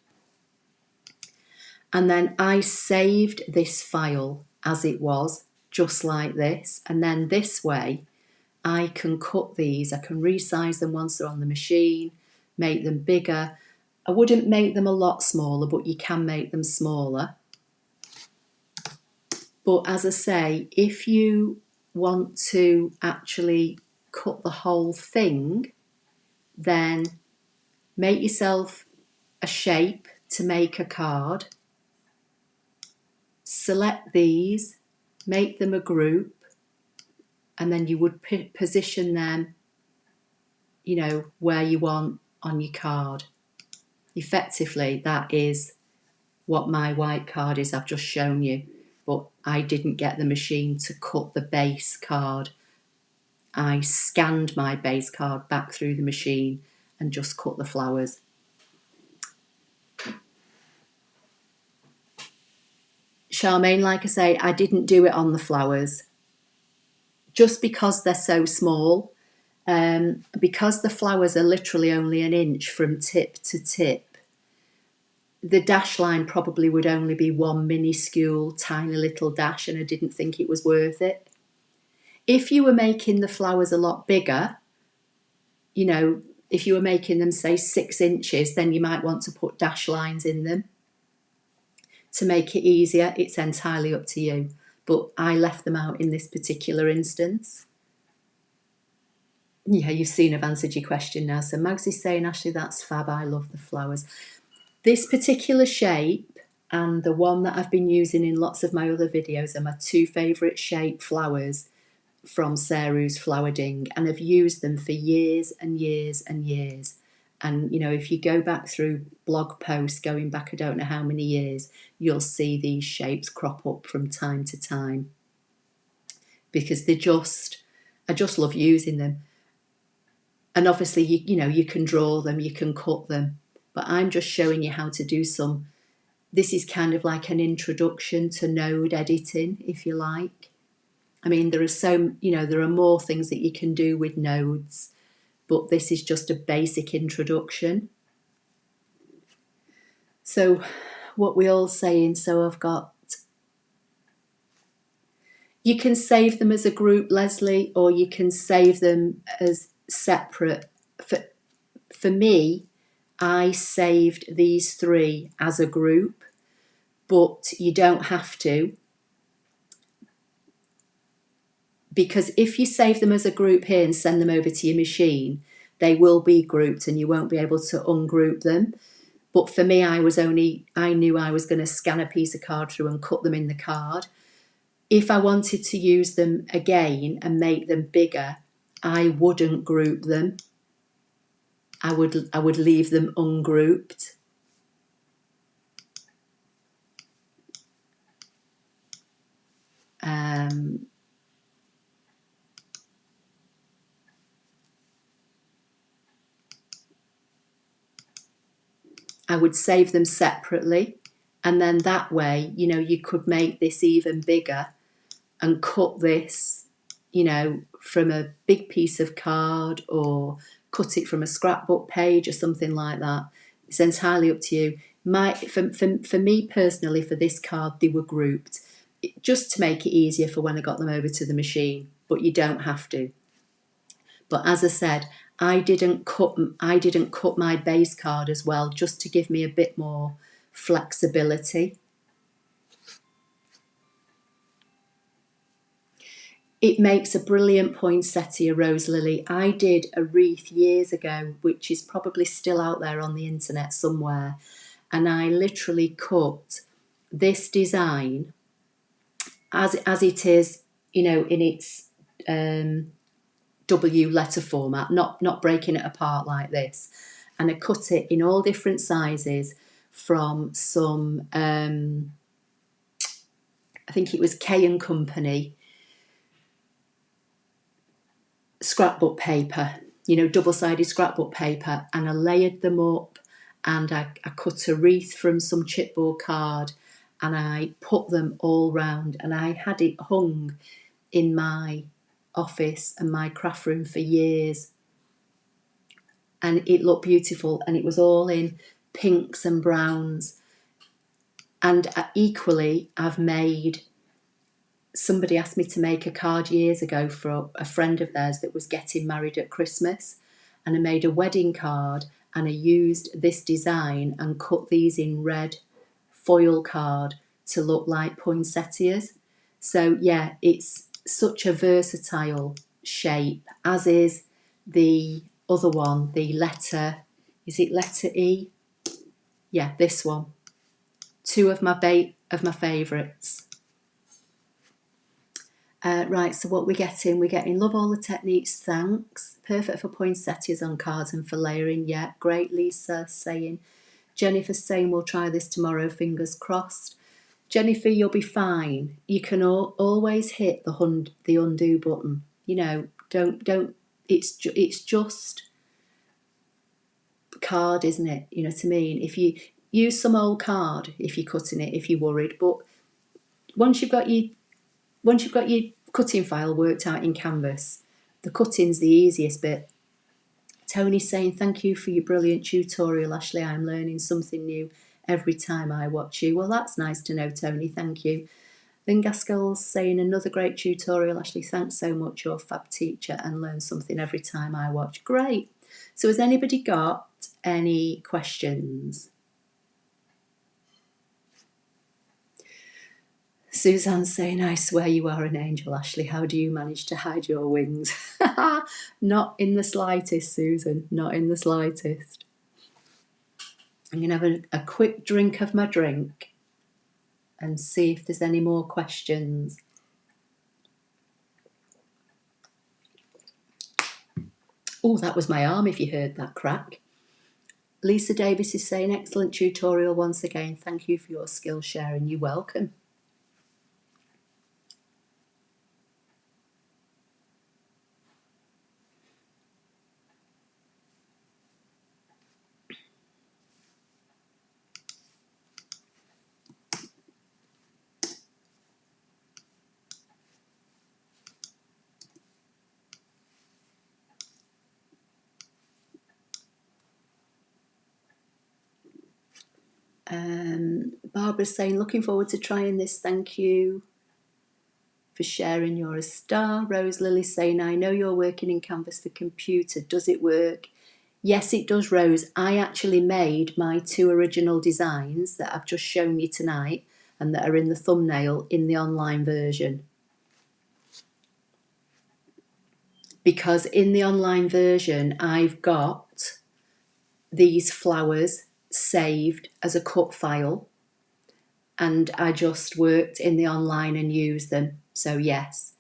And then I saved this file as it was, just like this. And then this way, I can cut these, I can resize them once they're on the machine, make them bigger. I wouldn't make them a lot smaller, but you can make them smaller. But as I say, if you want to actually cut the whole thing, then make yourself a shape to make a card. Select these, make them a group, and then you would position them, you know, where you want on your card. Effectively, that is what my white card is I've just shown you, but I didn't get the machine to cut the base card. I scanned my base card back through the machine and just cut the flowers. Charmaine, like I say, I didn't do it on the flowers just because they're so small. Because the flowers are literally only 1 inch from tip to tip, the dash line probably would only be 1 minuscule tiny little dash, and I didn't think it was worth it. If you were making the flowers a lot bigger, you know, if you were making them say 6 inches, then you might want to put dash lines in them to make it easier. It's entirely up to you, but I left them out in this particular instance. Yeah, you've seen I've answered your question now. So Mags is saying, Ashley, that's fab. I love the flowers. This particular shape and the one that I've been using in lots of my other videos are my 2 favourite shape flowers from Saru's Flower Ding, and I've used them for years and years and years. And, you know, if you go back through blog posts going back I don't know how many years, you'll see these shapes crop up from time to time because I just love using them. And obviously, you know, you can draw them, you can cut them, but I'm just showing you how to do some. This is kind of like an introduction to node editing, if you like. I mean, there are more things that you can do with nodes, but this is just a basic introduction. So what we all saying, so I've got, you can save them as a group, Leslie, or you can save them as separate. For me, I saved these 3 as a group, but you don't have to. Because if you save them as a group here and send them over to your machine, they will be grouped and you won't be able to ungroup them. But for me, I knew I was going to scan a piece of card through and cut them in the card. If I wanted to use them again and make them bigger, I wouldn't group them. I would leave them ungrouped. I would save them separately, and then that way, you know, you could make this even bigger and cut this, you know, from a big piece of card or cut it from a scrapbook page or something like that. It's entirely up to you. For me personally, for this card, they were grouped just to make it easier for when I got them over to the machine, but you don't have to. But as I said, I didn't cut my base card as well, just to give me a bit more flexibility. It makes a brilliant poinsettia, Rose Lily. I did a wreath years ago, which is probably still out there on the internet somewhere. And I literally cut this design as it is, you know, in its W letter format, not breaking it apart like this. And I cut it in all different sizes from some, I think it was K & Company scrapbook paper, you know, double-sided scrapbook paper, and I layered them up, and I cut a wreath from some chipboard card, and I put them all round, and I had it hung in my office and my craft room for years, and it looked beautiful, and it was all in pinks and browns. And equally, somebody asked me to make a card years ago for a friend of theirs that was getting married at Christmas, and I made a wedding card, and I used this design and cut these in red foil card to look like poinsettias. So yeah, it's such a versatile shape, as is the other one, the letter, is it letter E? Yeah, this one. Two of my favourites. Right, so what we're getting love all the techniques, thanks. Perfect for poinsettias on cards and for layering. Yeah, great. Lisa saying, Jennifer's saying we'll try this tomorrow, fingers crossed. Jennifer, you'll be fine. You can always hit the undo button. You know, don't. It's just card, isn't it? You know what I mean? If you use some old card, if you're cutting it, if you're worried, but once you've got your cutting file worked out in Canvas, the cutting's the easiest bit. Tony's saying, thank you for your brilliant tutorial, Ashley. I'm learning something new every time I watch you. Well, that's nice to know, Tony. Thank you. Then Gaskell's saying, another great tutorial, Ashley. Thanks so much. You're a fab teacher and learn something every time I watch. Great. So has anybody got any questions? Suzanne's saying, I swear you are an angel, Ashley. How do you manage to hide your wings? Not in the slightest, Susan. Not in the slightest. I'm going to have a quick drink of my drink and see if there's any more questions. Oh, that was my arm if you heard that crack. Lisa Davis is saying, excellent tutorial once again. Thank you for your skill sharing. You're welcome. Barbara's saying, looking forward to trying this. Thank you for sharing. You're a star. Rose Lily saying, I know you're working in Canvas for computer. Does it work? Yes, it does, Rose. I actually made my 2 original designs that I've just shown you tonight and that are in the thumbnail in the online version. Because in the online version, I've got these flowers saved as a cut file, and I just worked in the online and used them. So yes.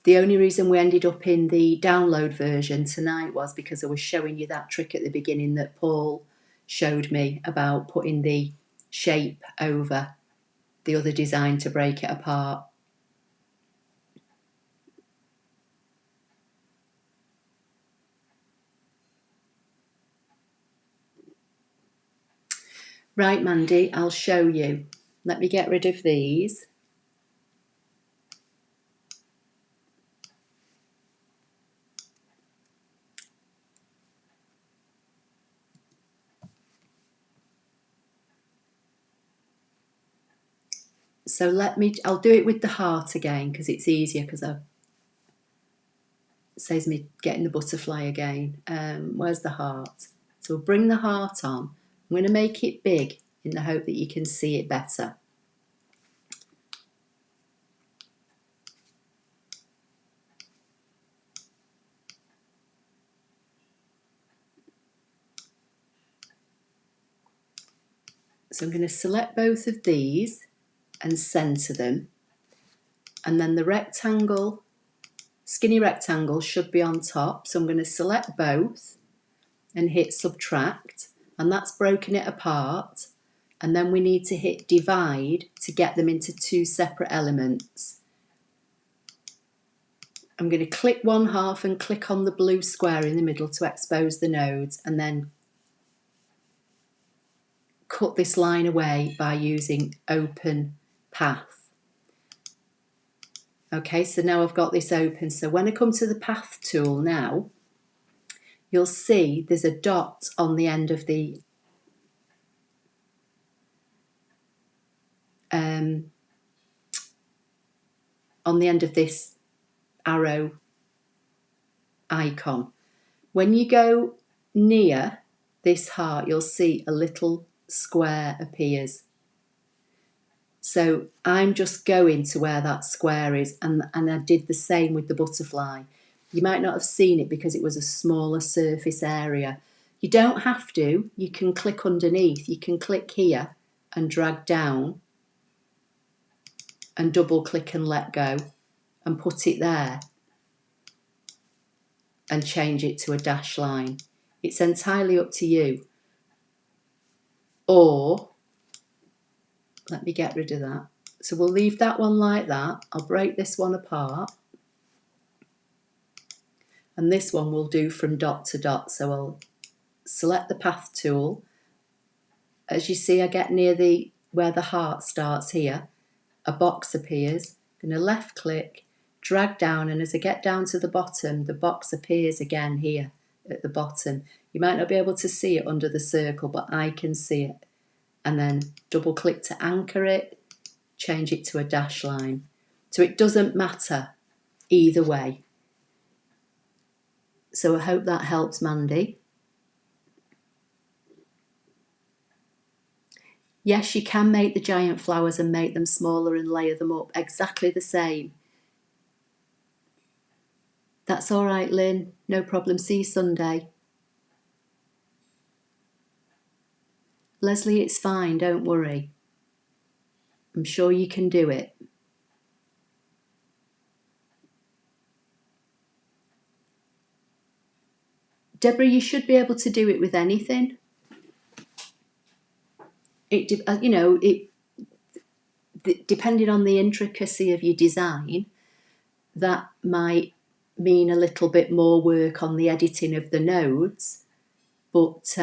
The only reason we ended up in the download version tonight was because I was showing you that trick at the beginning that Paul showed me about putting the shape over the other design to break it apart. Right, Mandy, I'll show you. Let me get rid of these. So I'll do it with the heart again because it's easier, because it saves me getting the butterfly again. Where's the heart? So we'll bring the heart on. I'm going to make it big in the hope that you can see it better. So I'm going to select both of these and centre them. And then the rectangle, skinny rectangle, should be on top. So I'm going to select both and hit subtract, and that's broken it apart. And then we need to hit divide to get them into two separate elements. I'm going to click one half and click on the blue square in the middle to expose the nodes, and then cut this line away by using open path. Okay, so now I've got this open. So when I come to the path tool now, you'll see there's a dot on the end of the this arrow icon. When you go near this heart, you'll see a little square appears. So I'm just going to where that square is, and I did the same with the butterfly. You might not have seen it because it was a smaller surface area. You don't have to. You can click underneath. You can click here and drag down and double click and let go and put it there and change it to a dash line. It's entirely up to you. Or, let me get rid of that. So we'll leave that one like that. I'll break this one apart. And this one will do from dot to dot. So I'll select the path tool. As you see, I get near where the heart starts here. A box appears. I'm going to left click, drag down, and as I get down to the bottom, the box appears again here at the bottom. You might not be able to see it under the circle, but I can see it. And then double click to anchor it, change it to a dash line. So it doesn't matter either way. So I hope that helps, Mandy. Yes, you can make the giant flowers and make them smaller and layer them up exactly the same. That's all right, Lynn. No problem. See you Sunday. Leslie, it's fine. Don't worry. I'm sure you can do it. Deborah, you should be able to do it with anything. Depending on the intricacy of your design, that might mean a little bit more work on the editing of the nodes, but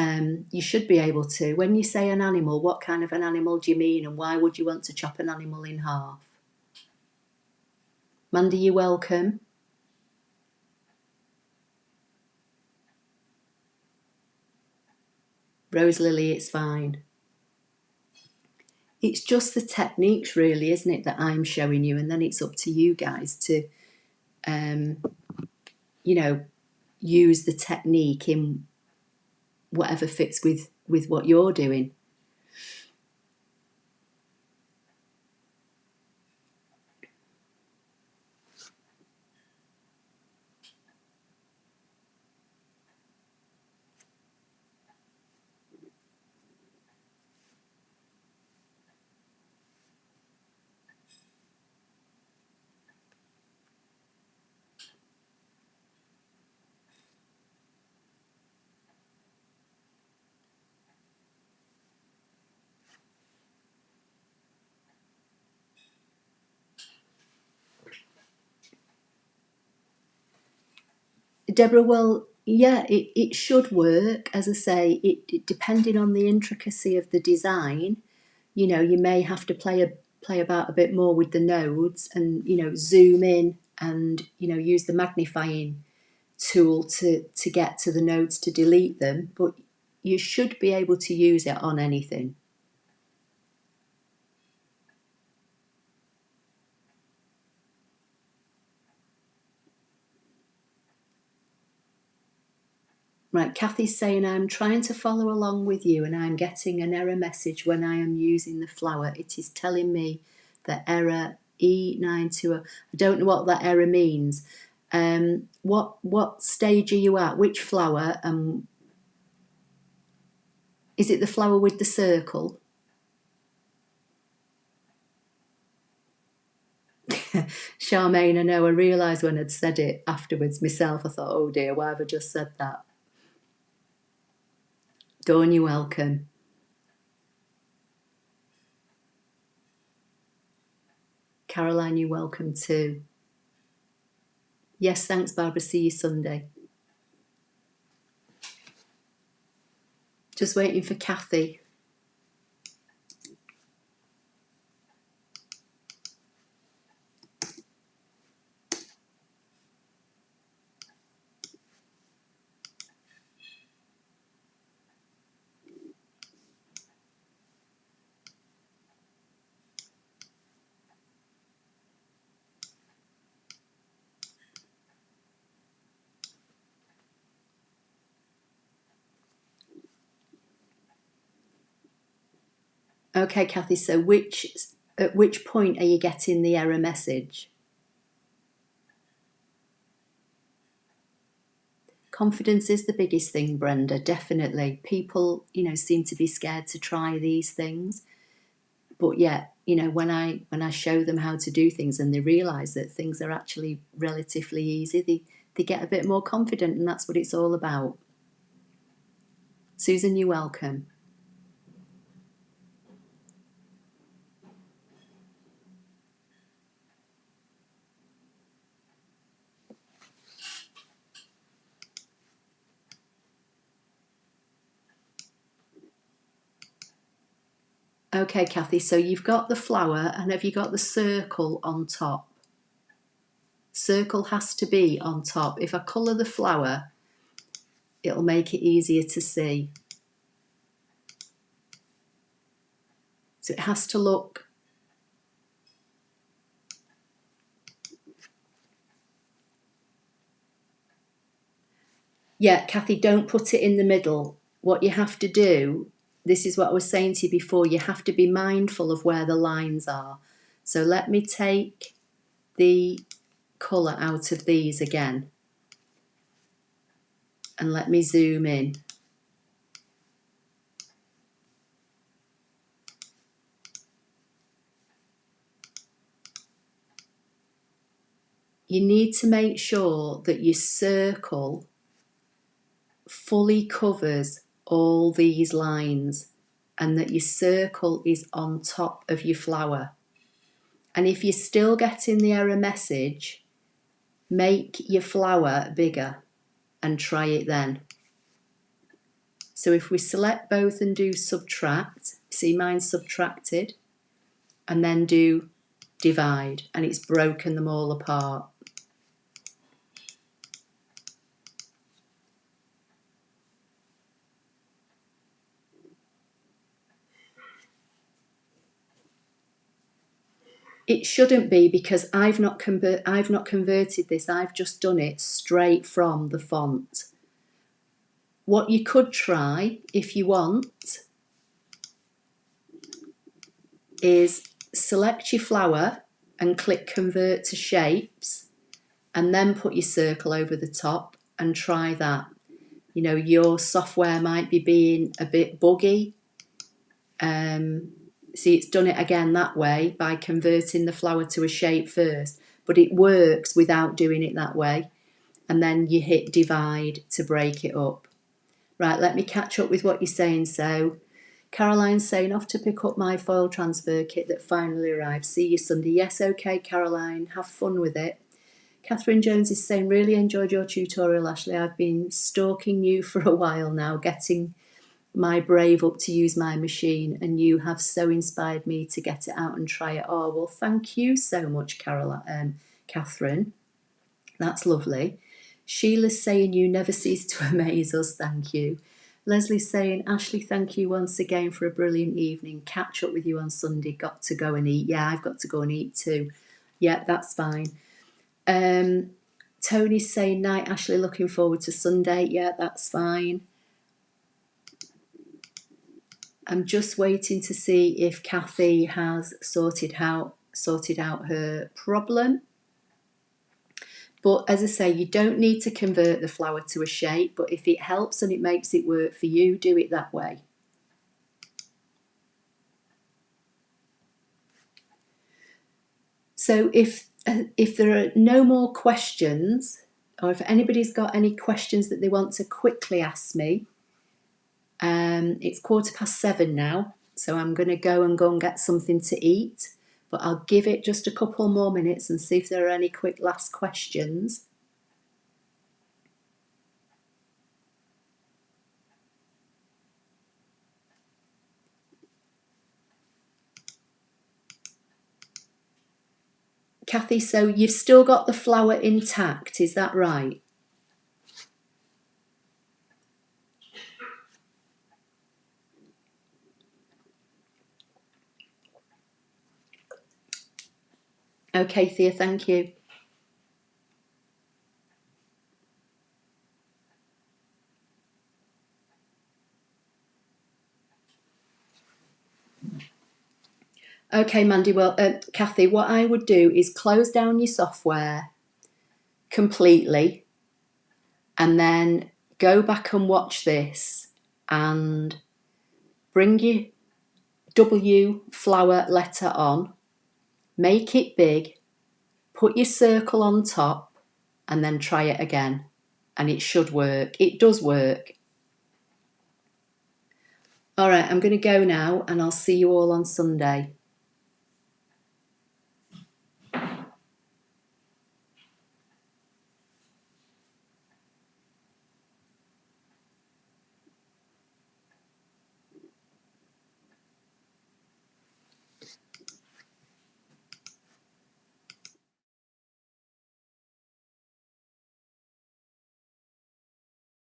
you should be able to. When you say an animal, what kind of an animal do you mean, and why would you want to chop an animal in half? Mandy, you're welcome. Rose Lily, it's fine. It's just the techniques, really, isn't it, that I'm showing you, and then it's up to you guys to, use the technique in whatever fits with what you're doing. Deborah, well, Yeah, it should work. As I say, it depending on the intricacy of the design, you know, you may have to play about a bit more with the nodes and, you know, zoom in and, you know, use the magnifying tool to get to the nodes to delete them, but you should be able to use it on anything. Right, Kathy's saying, I'm trying to follow along with you and I'm getting an error message when I am using the flower. It is telling me the error E920. I don't know what that error means. What stage are you at? Which flower? Is it the flower with the circle? Charmaine, I know, I realised when I'd said it afterwards myself, I thought, oh dear, why have I just said that? Dawn, you're welcome. Caroline, you're welcome too. Yes, thanks, Barbara. See you Sunday. Just waiting for Kathy. Okay, Kathy, so at which point are you getting the error message? Confidence is the biggest thing, Brenda, definitely. People, you know, seem to be scared to try these things. But yet, you know, when I show them how to do things and they realise that things are actually relatively easy, they get a bit more confident, and that's what it's all about. Susan, you're welcome. Okay, Kathy, so you've got the flower and have you got the circle on top? Circle has to be on top. If I colour the flower, it'll make it easier to see. So it has to look. Yeah, Kathy, don't put it in the middle. What you have to do, this is what I was saying to you before, you have to be mindful of where the lines are. So let me take the colour out of these again and let me zoom in. You need to make sure that your circle fully covers all these lines and that your circle is on top of your flower. And if you're still getting the error message, make your flower bigger and try it then. So if we select both and do subtract, see mine's subtracted, and then do divide, and it's broken them all apart. It shouldn't be, because I've not converted this. I've just done it straight from the font. What you could try, if you want, is select your flower and click convert to shapes, and then put your circle over the top and try that. You know, your software might be being a bit buggy. See, it's done it again that way by converting the flower to a shape first, but it works without doing it that way. And then you hit divide to break it up. Right, let me catch up with what you're saying. So Caroline's saying, off to pick up my foil transfer kit that finally arrived. See you Sunday. Yes, okay, Caroline, have fun with it. Catherine Jones is saying, really enjoyed your tutorial, Ashley. I've been stalking you for a while now, getting my brave up to use my machine, and you have so inspired me to get it out and try it. Oh, well, thank you so much, Catherine. That's lovely. Sheila's saying, you never cease to amaze us. Thank you. Leslie's saying, Ashley, thank you once again for a brilliant evening. Catch up with you on Sunday. Got to go and eat. Yeah, I've got to go and eat too. Yeah, that's fine. Tony's saying, night, Ashley, looking forward to Sunday. Yeah, that's fine. I'm just waiting to see if Kathy has sorted out her problem. But as I say, you don't need to convert the flower to a shape, but if it helps and it makes it work for you, do it that way. So if there are no more questions, or if anybody's got any questions that they want to quickly ask me, it's 7:15 now, so I'm going to go and get something to eat, but I'll give it just a couple more minutes and see if there are any quick last questions. Kathy, so you've still got the flower intact, is that right? Okay, Thea, thank you. Okay, Mandy, well, Kathy, what I would do is close down your software completely and then go back and watch this and bring your W flower letter on, make it big, put your circle on top, and then try it again. And it should work. It does work. All right, I'm going to go now and I'll see you all on Sunday.